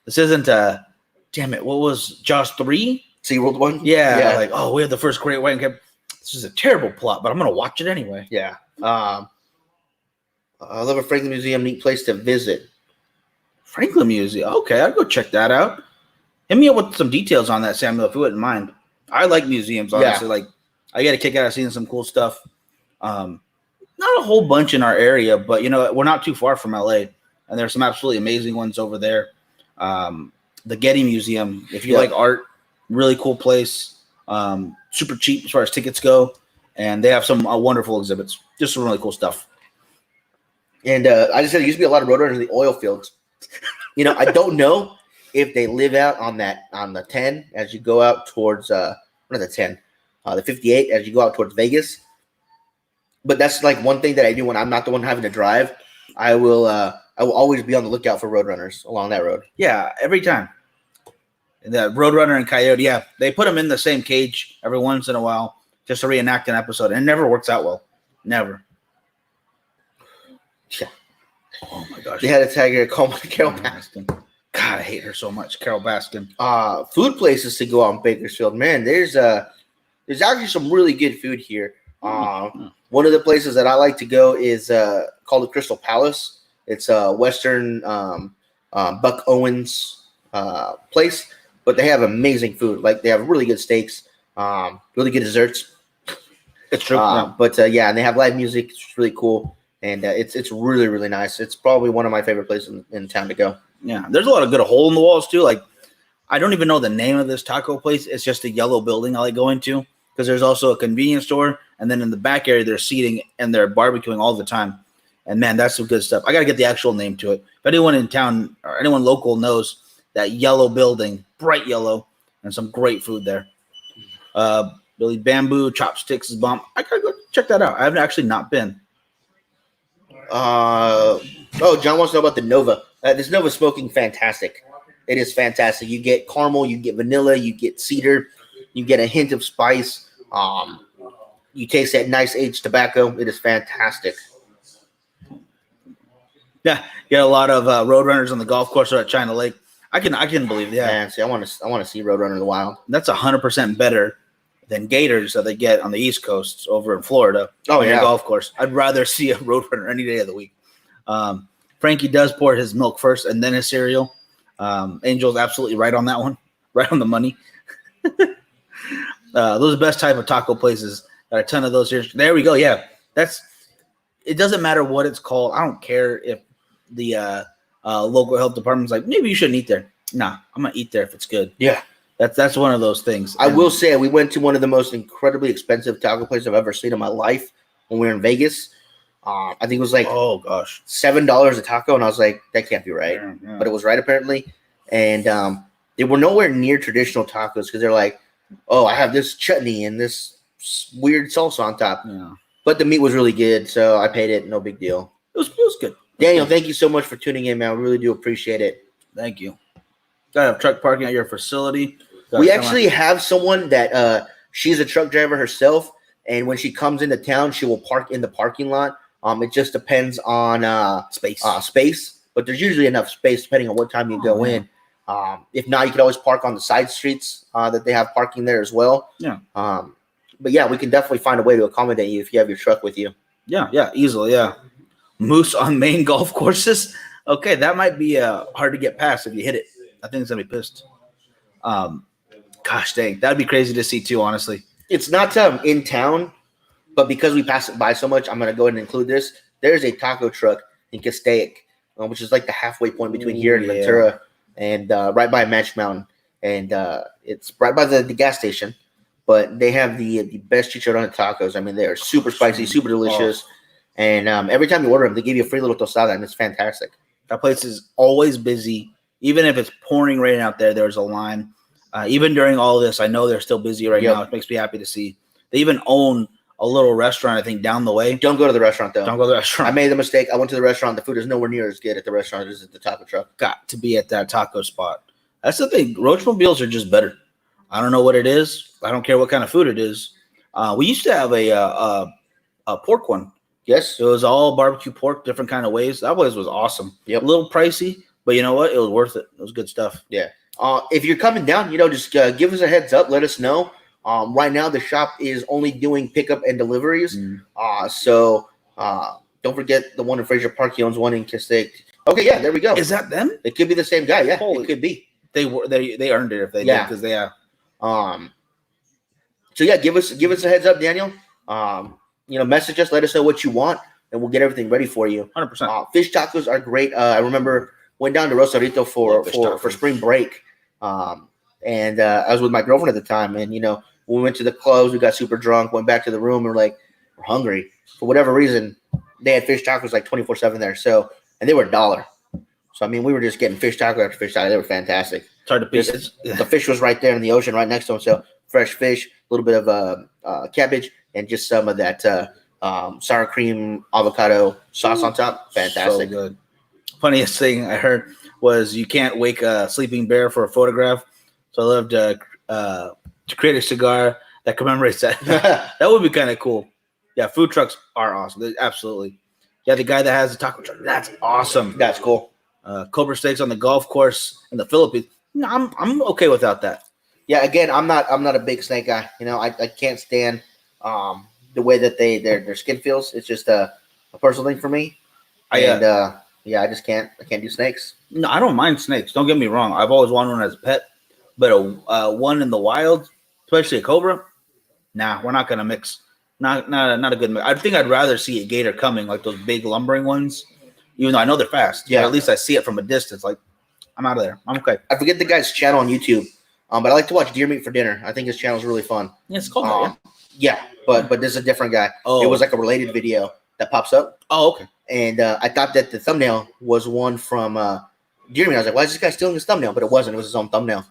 This isn't damn it, what was Jaws 3? SeaWorld one? Yeah, like, oh, we have the first great white. This is a terrible plot, but I'm gonna watch it anyway. Yeah. I love a Franklin Museum, neat place to visit. Franklin Museum. Okay, I'll go check that out. Hit me up with some details on that, Samuel, if you wouldn't mind. I like museums, honestly. Like, I get a kick out of seeing some cool stuff. Not a whole bunch in our area, but we're not too far from LA, and there's some absolutely amazing ones over there. The Getty Museum, if you like art, really cool place. Super cheap as far as tickets go, and they have some wonderful exhibits. Just some really cool stuff. And I just said there used to be a lot of roadrunners in the oil fields. I don't know if they live out on the 10 as you go out towards not the 10, the 58 as you go out towards Vegas. But that's like one thing that I do when I'm not the one having to drive. I will always be on the lookout for roadrunners along that road. Yeah, every time. The Roadrunner and Coyote, yeah, they put them in the same cage every once in a while just to reenact an episode, and it never works out well. Never. Yeah. Oh my gosh. They had a tag here called Carol Baskin. God, I hate her so much, Carol Baskin. Food places to go out in Bakersfield, man. There's actually some really good food here. One of the places that I like to go is called the Crystal Palace. It's a Western Buck Owens place, but they have amazing food. Like, they have really good steaks, really good desserts. It's true. But and they have live music. It's really cool, and it's really, really nice. It's probably one of my favorite places in town to go. Yeah, there's a lot of good hole in the walls too. Like, I don't even know the name of this taco place. It's just a yellow building I like going to, because there's also a convenience store, and then in the back area there's seating and they're barbecuing all the time. And man, that's some good stuff. I gotta get the actual name to it. If anyone in town or anyone local knows that yellow building, bright yellow, and some great food there. Billy Bamboo Chopsticks is bomb. I gotta go check that out. I haven't actually not been. John wants to know about the Nova. This Nova smoking fantastic. It is fantastic. You get caramel, you get vanilla, you get cedar, you get a hint of spice. You taste that nice aged tobacco. It is fantastic. Yeah, you got a lot of roadrunners on the golf course or at China Lake. I can believe that. Man, see, I want to see Roadrunner in the wild. That's 100% better than gators that they get on the East Coast over in Florida. Oh, yeah. Golf course. I'd rather see a Roadrunner any day of the week. Frankie does pour his milk first and then his cereal. Angel's absolutely right on that one. Right on the money. Those are the best type of taco places. Got a ton of those here. There we go. Yeah. It doesn't matter what it's called. I don't care if the local health department's like, maybe you shouldn't eat there. Nah, I'm going to eat there if it's good. Yeah. That's one of those things. I will say we went to one of the most incredibly expensive taco places I've ever seen in my life when we were in Vegas. I think it was like $7 a taco, and I was like, that can't be right. Yeah. But it was right apparently. And they were nowhere near traditional tacos because they're like, oh, I have this chutney and this weird salsa on top. Yeah. But the meat was really good, so I paid it. No big deal. It was good. Daniel, thank you so much for tuning in, man. We really do appreciate it. Thank you. Gotta have truck parking at your facility. We actually have someone that she's a truck driver herself, and when she comes into town, she will park in the parking lot. It just depends on space, but there's usually enough space depending on what time you go in. If not, you could always park on the side streets that they have parking there as well. Yeah. But yeah, we can definitely find a way to accommodate you if you have your truck with you. Yeah, easily. Yeah. Moose on main golf courses. Okay, that might be hard to get past if you hit it. I think it's gonna be pissed. Gosh dang, that'd be crazy to see too. Honestly, it's not in town, but because we pass it by so much, I'm gonna go ahead and include this. There's a taco truck in Castaic, which is like the halfway point between here and Ventura, and right by Match Mountain, and it's right by the gas station. But they have the best chicharron tacos. I mean, they are super spicy, super delicious. And every time you order them, they give you a free little tostada, and it's fantastic. That place is always busy. Even if it's pouring rain out there, there's a line. Even during all this, I know they're still busy right now. It makes me happy to see. They even own a little restaurant, I think, down the way. Don't go to the restaurant, though. Don't go to the restaurant. I made the mistake. I went to the restaurant. The food is nowhere near as good at the restaurant as at the taco truck. Got to be at that taco spot. That's the thing. Roachmobiles are just better. I don't know what it is. I don't care what kind of food it is. We used to have a pork one. Yes. It was all barbecue pork, different kind of ways. That place was awesome. Yep. A little pricey, But you know what? It was worth it. It was good stuff. Yeah. If you're coming down, just give us a heads up. Let us know. Right now, the shop is only doing pickup and deliveries. So don't forget the one in Fraser Park. He owns one in Kistake. Okay, yeah, there we go. Is that them? It could be the same guy. Yeah, it could be. They earned it if they did because they So yeah, give us a heads up, Daniel. Message us, let us know what you want, and we'll get everything ready for you. 100%. Fish tacos are great. I remember went down to Rosarito for spring break, and I was with my girlfriend at the time, and when we went to the clubs, we got super drunk, went back to the room, and we're hungry for whatever reason. They had fish tacos 24/7 there, and they were $1. So we were just getting fish taco after fish taco. They were fantastic. It's hard to pieces. The fish was right there in the ocean, right next to them. So fresh fish, a little bit of cabbage, and just some of that sour cream avocado sauce on top. Fantastic. So good. Funniest thing I heard was you can't wake a sleeping bear for a photograph. So I love to create a cigar that commemorates that. That would be kind of cool. Yeah, food trucks are awesome. Absolutely. Yeah, the guy that has the taco truck. That's awesome. That's cool. Cobra steaks on the golf course in the Philippines. No, I'm okay without that. Yeah, again, I'm not a big snake guy. I can't stand the way that their skin feels. It's just a personal thing for me. I just can't. I can't do snakes. No, I don't mind snakes. Don't get me wrong. I've always wanted one as a pet, but a one in the wild, especially a cobra, nah, we're not gonna mix. Not a good mix. I think I'd rather see a gator coming, like those big lumbering ones, even though I know they're fast. Yeah, at least I see it from a distance. I'm out of there. I'm okay. I forget the guy's channel on YouTube, but I like to watch Deer Meat for Dinner. I think his channel is really fun. Yeah, it's called that. Yeah, but this is a different guy. Oh, it was a related video that pops up. Oh, okay. And I thought that the thumbnail was one from Deer Meat. I was like, why is this guy stealing his thumbnail? But it wasn't. It was his own thumbnail.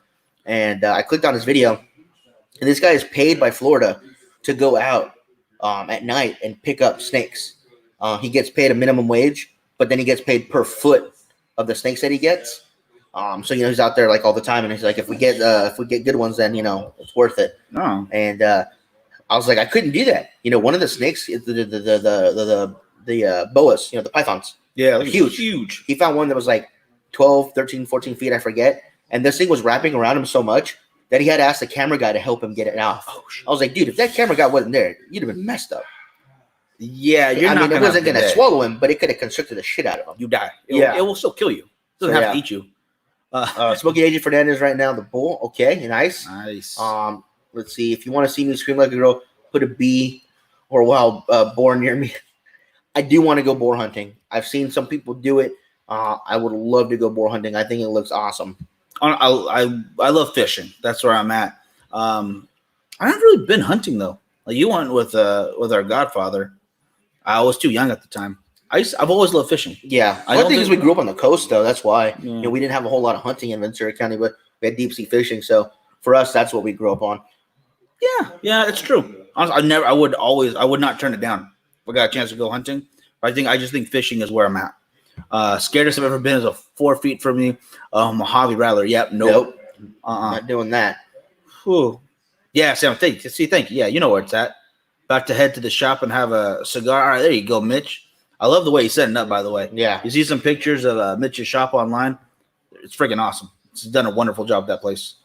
And I clicked on his video, and this guy is paid by Florida to go out at night and pick up snakes. He gets paid a minimum wage, but then he gets paid per foot of the snakes that he gets. So he's out there all the time, and he's like, if we get good ones, then it's worth it. Oh. And I was like, I couldn't do that. One of the snakes, the boas, the pythons. Yeah, huge. He found one that was 12, 13, 14 feet, I forget. And this thing was wrapping around him so much that he had to ask the camera guy to help him get it off. Oh, I was like, dude, if that camera guy wasn't there, you'd have been messed up. Yeah, it wasn't going to swallow him, but it could have constricted the shit out of him. You die. It will still kill you. It doesn't have to eat you. Smokey AJ Fernandez right now, the bull. Okay, nice. Let's see. If you want to see me scream like a girl, put a B or boar near me. I do want to go boar hunting. I've seen some people do it. I would love to go boar hunting. I think it looks awesome. I love fishing. That's where I'm at. I haven't really been hunting though. You went with our godfather. I was too young at the time. I've always loved fishing. Yeah, I think we grew up on the coast though. That's why we didn't have a whole lot of hunting in Ventura County, but we had deep sea fishing. So for us, that's what we grew up on. Yeah, it's true. Honestly, I would not turn it down if I got a chance to go hunting. But I just think fishing is where I'm at. Scariest I've ever been is a 4 feet from me, Mojave Rattler. Yep, nope. Not doing that. Whew. Yeah, Sam, thank you. Yeah, you know where it's at. About to head to the shop and have a cigar. All right, there you go, Mitch. I love the way he's setting up, by the way. Yeah. You see some pictures of Mitch's shop online. It's freaking awesome. He's done a wonderful job at that place.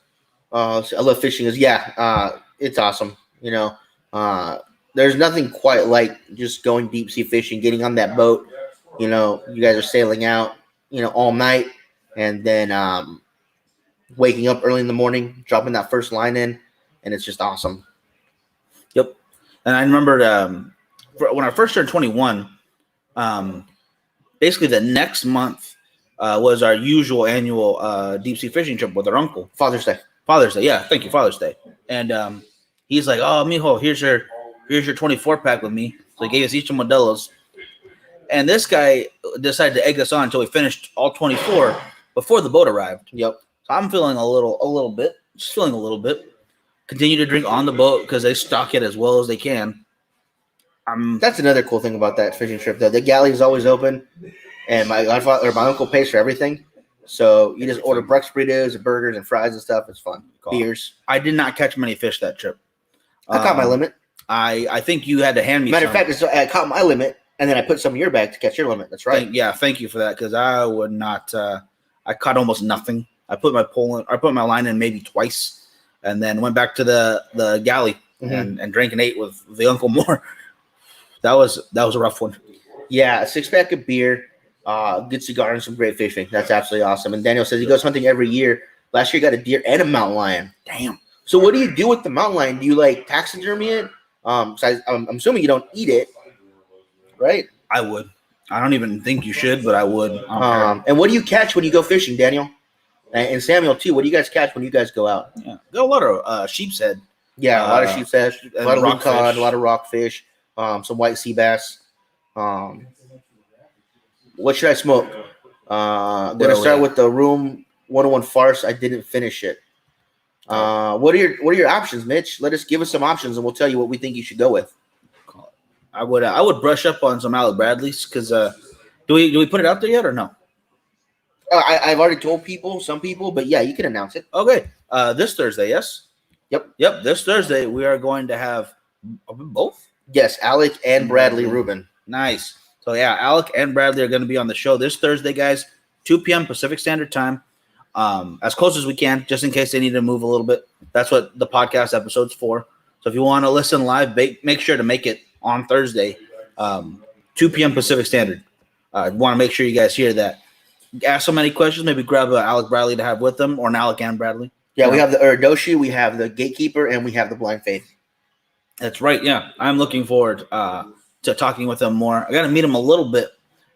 I love fishing. It's awesome. There's nothing quite like just going deep sea fishing, getting on that boat. You guys are sailing out, all night, and then waking up early in the morning, dropping that first line in, and it's just awesome. Yep. And I remember when I first turned 21, basically the next month was our usual annual deep sea fishing trip with our uncle. Father's Day. Yeah. Thank you, Father's Day. And he's like, "Oh, mijo, here's your 24 pack with me." So he gave us each of Modelo's. And this guy decided to egg us on until we finished all 24 before the boat arrived. Yep. So I'm feeling a little bit. Continue to drink on the boat because they stock it as well as they can. That's another cool thing about that fishing trip, though. The galley is always open, and my uncle pays for everything. So you just order breakfast burritos and burgers and fries and stuff. It's fun. Beers. I did not catch many fish that trip. I caught my limit. I think you had to hand me Matter of fact, I caught my limit, and then I put some in your bag to catch your limit. That's right. Thank you for that because I would not. I caught almost nothing. I put my line in maybe twice, and then went back to the galley and drank and ate with the Uncle Moore. That was a rough one. Yeah, a 6-pack of beer, good cigar, and some great fishing. That's absolutely awesome. And Daniel says he goes hunting every year. Last year, he got a deer and a mountain lion. Damn. So what do you do with the mountain lion? Do you like taxidermy it? So I'm assuming you don't eat it, right? I would. I don't even think you should, but I would. And what do you catch when you go fishing, Daniel? And Samuel too. What do you guys catch when you guys go out? Yeah, got a lot of sheep's head. Yeah, a lot of sheep's head, a lot of lingcod, a lot of rockfish, some white sea bass. What should I smoke? I'm gonna start with the Room 101 Farce. I didn't finish it. What are your options, Mitch? Give us some options, and we'll tell you what we think you should go with. I would brush up on some Alec Bradley's because do we put it out there yet or no? I've already told some people, but yeah, you can announce it. Okay, this Thursday, yes. Yep. This Thursday we are going to have both. Yes, Alec and Bradley Rubin. Nice. So yeah, Alec and Bradley are going to be on the show this Thursday, guys. 2 p.m. Pacific Standard Time. As close as we can, just in case they need to move a little bit. That's what the podcast episode's for. So if you want to listen live, make sure to make it on Thursday, 2 p.m. Pacific Standard. I want to make sure you guys hear that. Ask so many questions. Maybe grab Alec Bradley to have with them, or an Alec and Bradley. Yeah, we have the Uradoshi, we have the Gatekeeper, and we have the Blind Faith. That's right. Yeah, I'm looking forward to talking with them more. I got to meet them a little bit,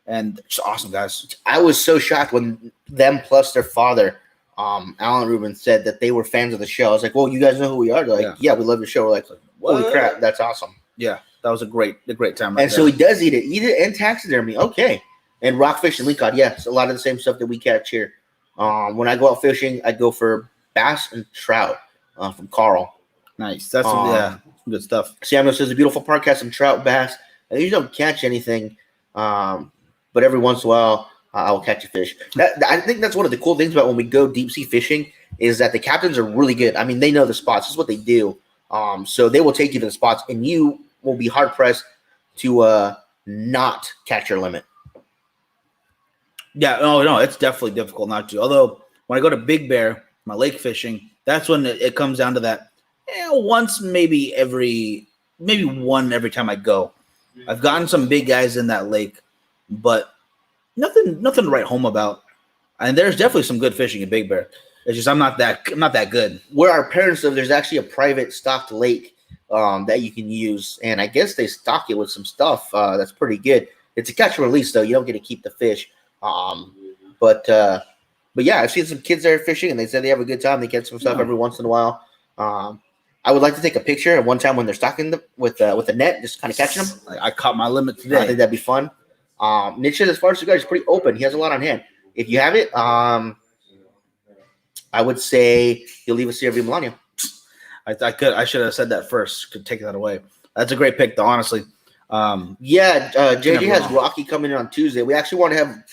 and it's awesome, guys. I was so shocked when them plus their father, Alan Rubin, said that they were fans of the show. I was like, "Well, you guys know who we are?" They're like, yeah, we love your show. We're like, holy crap, that's awesome. Yeah, that was a great time. And so he does eat it and taxidermy. Okay, and rockfish and lingcod. Yes, a lot of the same stuff that we catch here. When I go out fishing, I go for bass and trout from Carl. Nice. That's good stuff. Samuel says a beautiful park has some trout, bass. I usually don't catch anything, but every once in a while I will catch a fish. I think that's one of the cool things about when we go deep sea fishing is that the captains are really good. I mean, they know the spots. This is what they do. So they will take you to the spots, and you will be hard pressed to not catch your limit. Yeah, no, it's definitely difficult not to. Although when I go to Big Bear, my lake fishing, that's when it comes down to that. Once maybe one every time I go. I've gotten some big guys in that lake, but nothing to write home about. And there's definitely some good fishing in Big Bear. It's just I'm not that good. Where our parents live, there's actually a private stocked lake that you can use, and I guess they stock it with some stuff that's pretty good. It's a catch and release though; you don't get to keep the fish. But yeah, I've seen some kids there fishing, and they said they have a good time. They catch some stuff every once in a while. I would like to take a picture at one time when they're stocking with the net, just kind of catching them. I caught my limit today. I think that'd be fun. Niche, as far as cigars, is pretty open. He has a lot on hand. If you have it, I would say he'll leave us here via Melania. I should have said that first. Could take that away. That's a great pick, though. Honestly. JJ has Rocky coming in on Tuesday. We actually want to have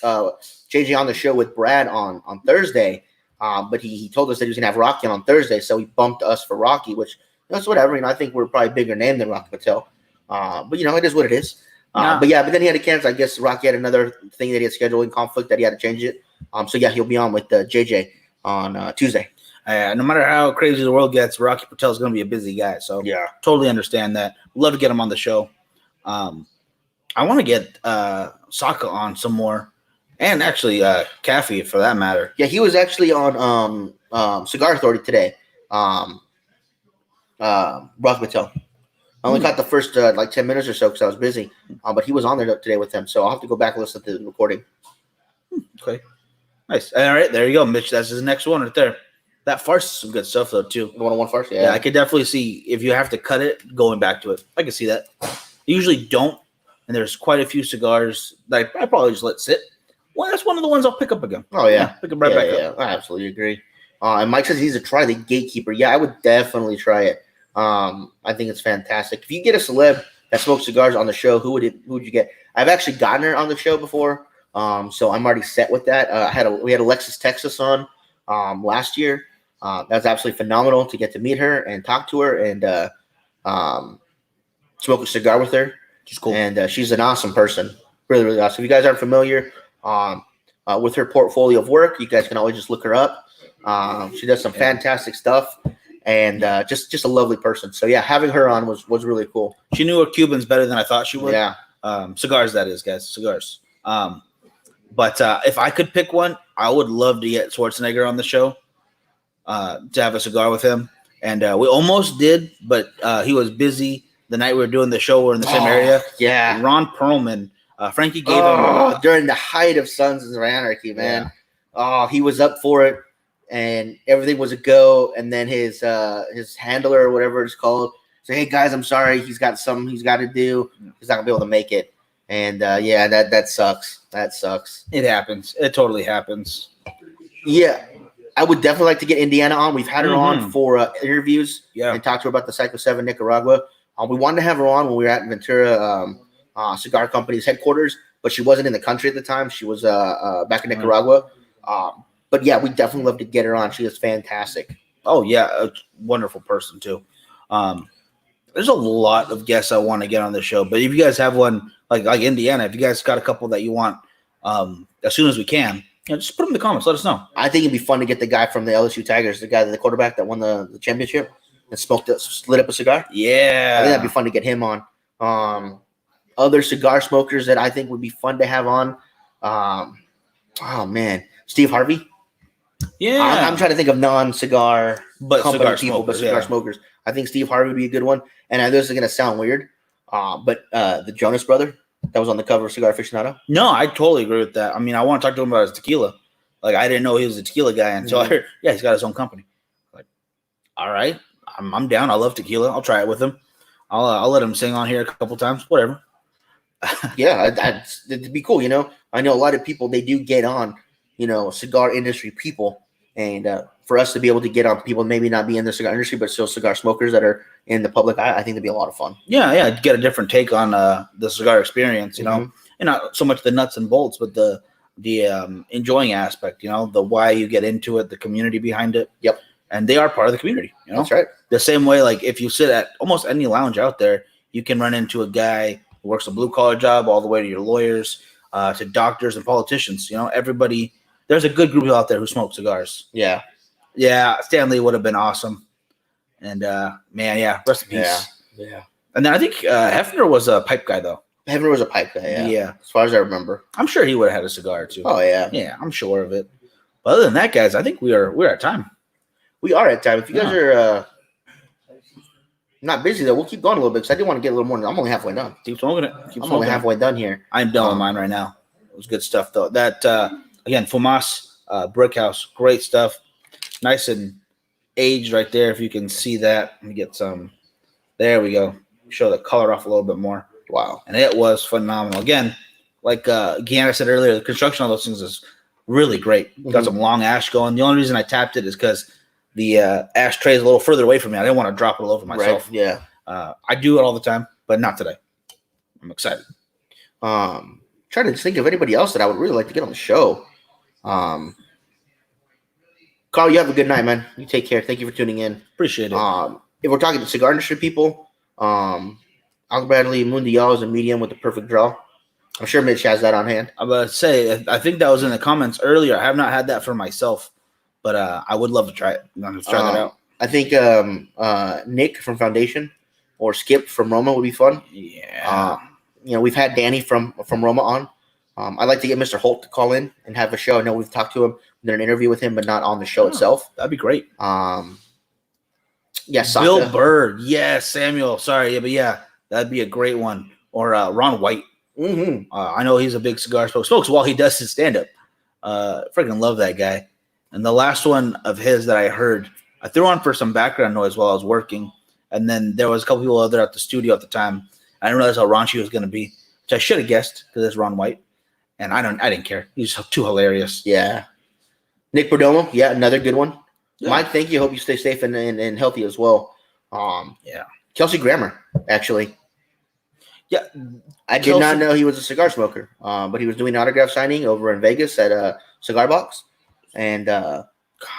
JJ on the show with Brad on Thursday. But he told us that he was gonna have Rocky on Thursday, so he bumped us for Rocky, which that's whatever. I think we're probably a bigger name than Rocky Patel. But it is what it is. But then he had to cancel. I guess Rocky had another thing that he had scheduling conflict that he had to change it. So yeah, he'll be on with JJ on Tuesday. No matter how crazy the world gets, Rocky Patel is going to be a busy guy. So yeah, totally understand that. Love to get him on the show. I want to get Saka on some more. And actually, Caffey, for that matter. Yeah, he was actually on Cigar Authority today. Rock Patel. I only caught the first 10 minutes or so because I was busy. But he was on there today with him, so I'll have to go back and listen to the recording. Okay, nice. All right, there you go, Mitch. That's his next one right there. That farce is some good stuff though too. The 101 farce, yeah. I could definitely see if you have to cut it, going back to it. I can see that. I usually don't, and there's quite a few cigars that I probably just let sit. Well, that's one of the ones I'll pick up again. Oh, yeah. Pick them back up. Yeah, I absolutely agree. And Mike says he needs to try the Gatekeeper. Yeah, I would definitely try it. I think it's fantastic. If you get a celeb that smokes cigars on the show, who would you get? I've actually gotten her on the show before, so I'm already set with that. We had Alexis Texas on last year. That was absolutely phenomenal to get to meet her and talk to her and smoke a cigar with her. She's cool. And she's an awesome person. Really, really awesome. If you guys aren't familiar, with her portfolio of work. You guys can always just look her up. She does some fantastic stuff, and just a lovely person. So yeah, having her on was really cool. She knew her Cubans better than I thought she would. Yeah. Cigars, that is, guys. Cigars. But if I could pick one, I would love to get Schwarzenegger on the show to have a cigar with him. And we almost did, but he was busy the night we were doing the show. We're in the same area. Yeah. Ron Perlman. Frankie gave him during the height of Sons of Anarchy, man. Yeah. Oh, he was up for it, and everything was a go. And then his handler or whatever it's called say, "Hey guys, I'm sorry. He's got something he's got to do. He's not gonna be able to make it." And yeah, that sucks. That sucks. It happens. It totally happens. Yeah, I would definitely like to get Indiana on. We've had her on for interviews and talked to her about the Psycho 7 Nicaragua. We wanted to have her on when we were at Ventura Cigar Company's headquarters, but she wasn't in the country at the time. She was back in Nicaragua. But yeah, we definitely love to get her on. She is fantastic. Oh yeah, a wonderful person too. There's a lot of guests I want to get on the show, but if you guys have one like Indiana, if you guys got a couple that you want as soon as we can, just put them in the comments. Let us know. I think it'd be fun to get the guy from the LSU Tigers, the quarterback that won the championship and lit up a cigar. Yeah, I think that'd be fun to get him on. Other cigar smokers that I think would be fun to have on. Oh man, Steve Harvey. Yeah, I'm trying to think of non-cigar cigar people, smokers, but cigar smokers. I think Steve Harvey would be a good one. And I know this is gonna sound weird, but the Jonas brother that was on the cover of Cigar Aficionado. No, I totally agree with that. I mean, I want to talk to him about his tequila. Like, I didn't know he was a tequila guy until I heard, he's got his own company. Like, all right, I'm down. I love tequila. I'll try it with him. I'll let him sing on here a couple times. Whatever. Yeah, it'd be cool. I know a lot of people, they do get on, cigar industry people. And for us to be able to get on people maybe not be in the cigar industry, but still cigar smokers that are in the public eye, I think that'd be a lot of fun. Yeah, get a different take on the cigar experience, and not so much the nuts and bolts, but the enjoying aspect, the why you get into it, the community behind it. Yep. And they are part of the community. That's right. The same way, like if you sit at almost any lounge out there, you can run into a guy who works a blue collar job all the way to your lawyers, to doctors and politicians. Everybody. There's a good group out there who smoke cigars. Yeah. Yeah, Stanley would have been awesome. And, man, yeah, rest in peace. Yeah. And then I think Hefner was a pipe guy, though. Hefner was a pipe guy, yeah. As far as I remember. I'm sure he would have had a cigar, too. Oh, yeah. Yeah, I'm sure of it. But other than that, guys, I think we're at time. We are at time. If you guys are not busy, though, we'll keep going a little bit because I do want to get a little more. I'm only halfway done. Keep smoking it. I'm only halfway done here. I'm done with mine right now. It was good stuff, though. That, again, Fumas, Brickhouse, great stuff. Nice and aged right there, if you can see that. Let me get some. There we go. Show the color off a little bit more. Wow. And it was phenomenal. Again, like Gianna said earlier, the construction on those things is really great. Got some long ash going. The only reason I tapped it is because the ash tray is a little further away from me. I didn't want to drop it all over myself. Right, yeah. I do it all the time, but not today. I'm excited. Trying to think of anybody else that I would really like to get on the show. Carl, you have a good night, man. You take care. Thank you for tuning in. Appreciate it. If we're talking to cigar industry people, Uncle Bradley Mundial is a medium with the perfect draw. I'm sure Mitch has that on hand. I'm about to say, I think that was in the comments earlier. I have not had that for myself, but I would love to try it. Let's try that out. I think Nick from Foundation or Skip from Roma would be fun. Yeah. We've had Danny from Roma on. I'd like to get Mr. Holt to call in and have a show. I know we've talked to him, did an interview with him, but not on the show itself. That'd be great. Yes, Bill Bird. Yes, Samuel. Sorry, but yeah, that'd be a great one. Or Ron White. Mm-hmm. I know he's a big cigar smoker. Smokes while he does his stand-up. Freaking love that guy. And the last one of his that I heard, I threw on for some background noise while I was working, and then there was a couple people other at the studio at the time. I didn't realize how raunchy he was going to be, which I should have guessed because it's Ron White. And I didn't care. He's too hilarious. Yeah. Nick Perdomo, yeah, another good one. Yeah. Mike, thank you. Hope you stay safe and healthy as well. Yeah. Kelsey Grammer, actually. Yeah. I did not know he was a cigar smoker, but he was doing autograph signing over in Vegas at a cigar box. And I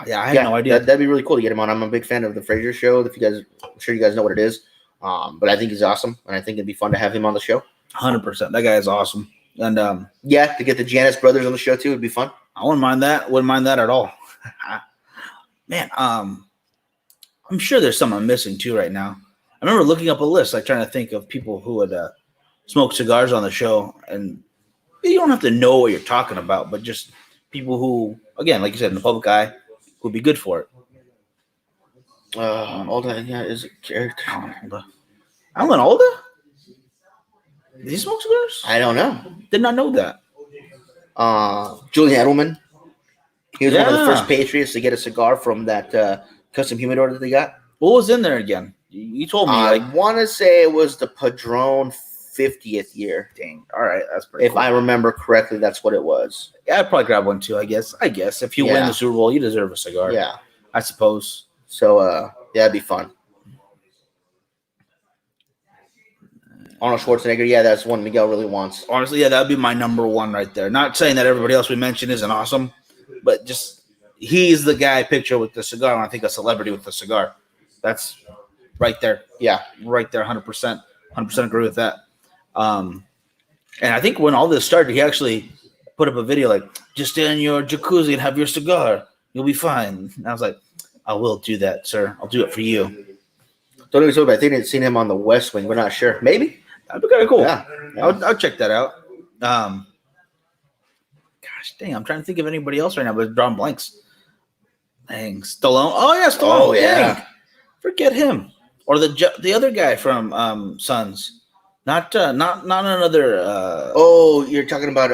had no idea. That'd be really cool to get him on. I'm a big fan of the Fraser Show. I'm sure you guys know what it is. But I think he's awesome, and I think it'd be fun to have him on the show. 100%. That guy is awesome. And to get the Janus brothers on the show too would be fun. I wouldn't mind that. Wouldn't mind that at all. Man, I'm sure there's some I'm missing too right now. I remember looking up a list, like trying to think of people who would smoke cigars on the show, and you don't have to know what you're talking about, but just people who, again, like you said, in the public eye, would be good for it. Alda, yeah, is it character? Alan Alda? Did he smoke cigars? I don't know. Did not know that. Julian Edelman. He was one of the first Patriots to get a cigar from that custom humidor that they got. What was in there again? You told me. I want to say it was the Padron 50th year. Dang. All right. That's pretty If cool. I remember correctly, that's what it was. Yeah, I'd probably grab one too, I guess. If you win the Super Bowl, you deserve a cigar. Yeah. I suppose. So, that'd be fun. Arnold Schwarzenegger, that's one Miguel really wants. Honestly, yeah, that would be my number one right there. Not saying that everybody else we mentioned isn't awesome, but just he's the guy I picture with the cigar when I think a celebrity with the cigar. That's right there. Yeah. Right there, 100%. 100% agree with that. And I think when all this started, he actually put up a video like, just stay in your jacuzzi and have your cigar. You'll be fine. And I was like, I will do that, sir. I'll do it for you. Don't even talk about. I think I'd seen him on the West Wing. We're not sure. Maybe. That'd be kind of cool. Yeah. I'll check that out. Gosh dang, I'm trying to think of anybody else right now, but drawing blanks. Dang, Stallone. Oh yeah, Stallone. Oh yeah. Dang. Forget him. Or the other guy from Sons. Not another. You're talking about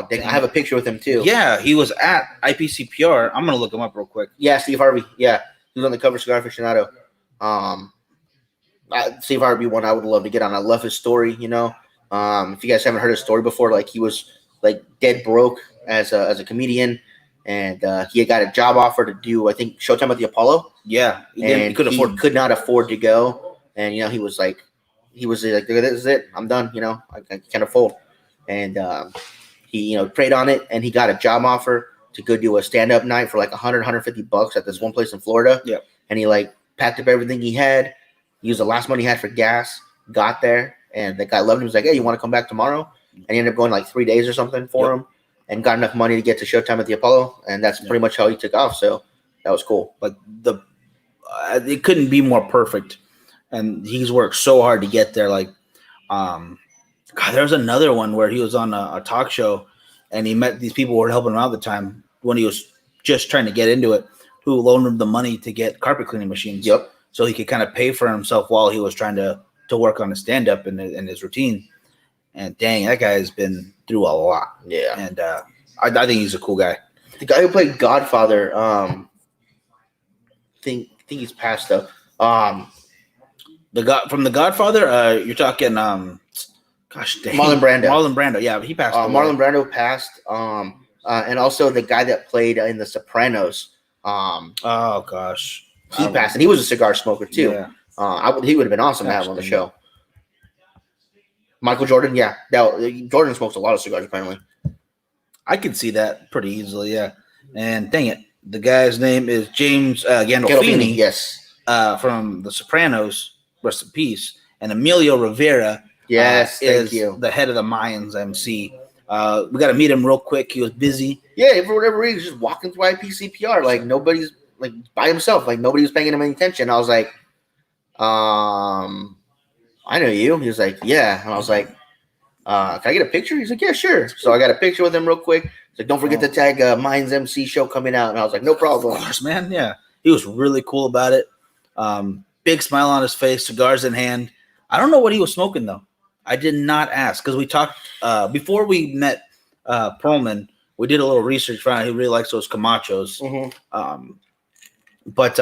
dang, I have a picture with him too. Yeah, he was at IPCPR. I'm gonna look him up real quick. Yeah, Steve Harvey. Yeah, he was on the cover Cigar Aficionado. Steve Harvey one I would love to get on. I love his story. If you guys haven't heard his story before, like he was like dead broke as a comedian, and he had got a job offer to do I think Showtime at the Apollo. Yeah, he could not afford to go, and he was like, this is it, I'm done. I can't afford, and he prayed on it, and he got a job offer to go do a stand up night for like $150 at this one place in Florida. Yeah, and he like packed up everything he had. Used the last money he had for gas, got there, and the guy loved him. He was like, hey, you want to come back tomorrow? And he ended up going like 3 days or something for him, and got enough money to get to Showtime at the Apollo, and that's pretty much how he took off. So that was cool. Like it couldn't be more perfect, and he's worked so hard to get there. Like, there was another one where he was on a talk show, and he met these people who were helping him out at the time when he was just trying to get into it, who loaned him the money to get carpet cleaning machines. Yep. So he could kind of pay for himself while he was trying to work on his stand-up and his routine. And dang, that guy has been through a lot. Yeah. And I think he's a cool guy. The guy who played Godfather, think he's passed though. From the Godfather, you're talking gosh dang. Marlon Brando. Marlon Brando, yeah, he passed away. Marlon Brando passed. And also the guy that played in The Sopranos. Oh gosh. He passed, and he was a cigar smoker too. Yeah. He would have been awesome to have on the show. Michael Jordan, yeah. Jordan smokes a lot of cigars, apparently. I could see that pretty easily, yeah. And dang it, the guy's name is James Gandolfini. Yes. From The Sopranos, rest in peace. And Emilio Rivera is the head of the Mayans MC. We got to meet him real quick. He was busy. Yeah, for whatever reason, just walking through IPCPR. Like, nobody's, like, by himself. Like, nobody was paying him any attention. I was like, I know you. He was like, yeah. And I was like, can I get a picture? He's like, yeah, sure. So I got a picture with him real quick. He's like, don't forget to tag Mayans MC show coming out. And I was like, no problem. Of course, man. Yeah. He was really cool about it. Big smile on his face, cigars in hand. I don't know what he was smoking, though. I did not ask because we talked before we met Perlman. We did a little research, found out he really likes those Camachos. Mm-hmm. But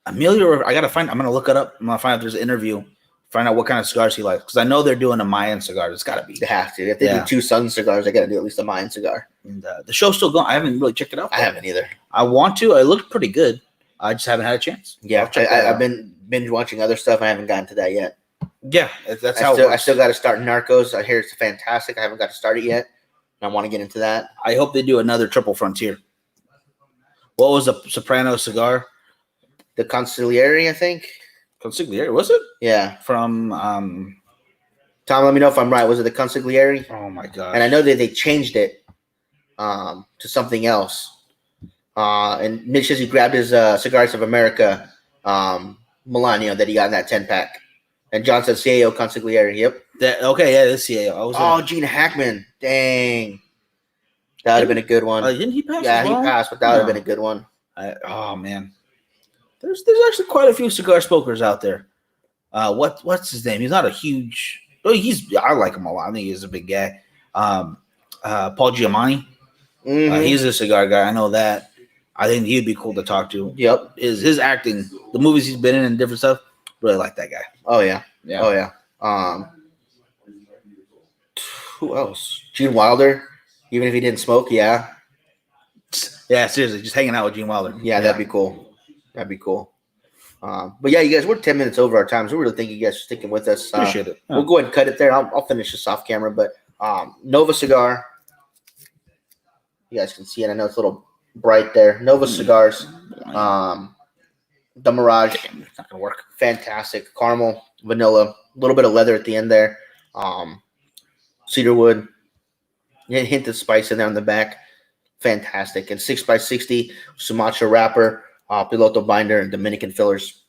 Emilio, I'm going to look it up. I'm going to find out if there's an interview, find out what kind of cigars he likes. Because I know they're doing a Mayan cigar. It's got to be. They have to. If they do 2 Sun cigars, they got to do at least a Mayan cigar. And the show's still going. I haven't really checked it out. I haven't either. I want to. It looked pretty good. I just haven't had a chance. Yeah, I've been binge watching other stuff. I haven't gotten to that yet. Yeah, that's how it works. I still got to start Narcos. I hear it's fantastic. I haven't got to start it yet. I want to get into that. I hope they do another Triple Frontier. What was the Soprano cigar? The Consigliere, I think. Consigliere, was it? Yeah. From Tom, let me know if I'm right. Was it the Consigliere? Oh my god! And I know that they changed it to something else. And Mitch says he grabbed his Cigars of America Milano that he got in that 10-pack. And John says CAO Consigliere. Yep. Yeah, this CAO. Gene Hackman. Dang. That would have been a good one. Didn't he pass? Yeah, as well? he passed, but that would have been a good one. Oh man, there's actually quite a few cigar smokers out there. What's his name? He's not a huge. Well, I like him a lot. I think he's a big guy. Paul Giamatti. Mm-hmm. He's a cigar guy. I know that. I think he'd be cool to talk to. Yep. His acting, the movies he's been in and different stuff, really like that guy. Oh yeah. Yeah. Oh yeah. Who else? Gene Wilder. Even if he didn't smoke, yeah. Yeah, seriously, just hanging out with Gene Wilder. Yeah, that'd be cool. That'd be cool. But yeah, you guys, we're 10 minutes over our time, so we really thank you guys for sticking with us. Appreciate it. We'll go ahead and cut it there. I'll finish this off camera, but Nova Cigar. You guys can see it. I know it's a little bright there. Nova Cigars. The Mirage. Damn, it's not gonna work. Fantastic. Caramel, vanilla, a little bit of leather at the end there. Cedarwood. Hint of spice in there on the back. Fantastic. And 6x60 Sumatra wrapper, piloto binder, and Dominican fillers.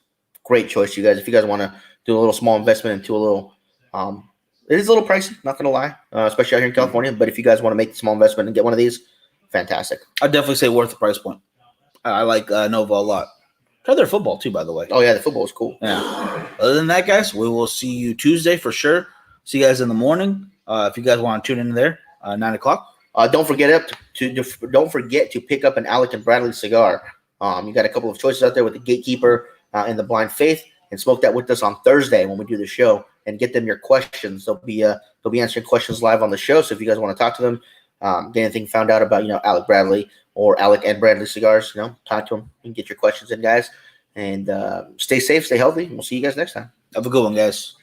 Great choice, you guys. If you guys want to do a little small investment into a little, it is a little pricey, not going to lie, especially out here in California. But if you guys want to make a small investment and get one of these, fantastic. I'd definitely say worth the price point. I like Nova a lot. Try their football too, by the way. Oh, yeah, the football is cool. Yeah. Other than that, guys, we will see you Tuesday for sure. See you guys in the morning. If you guys want to tune in there, 9 o'clock. Don't forget to pick up an Alec and Bradley cigar. You got a couple of choices out there with the Gatekeeper and the Blind Faith, and smoke that with us on Thursday when we do the show, and get them your questions. They'll be answering questions live on the show. So if you guys want to talk to them, get anything found out about Alec Bradley or Alec and Bradley cigars, talk to them and get your questions in, guys. And stay safe, stay healthy. We'll see you guys next time. Have a good one, guys.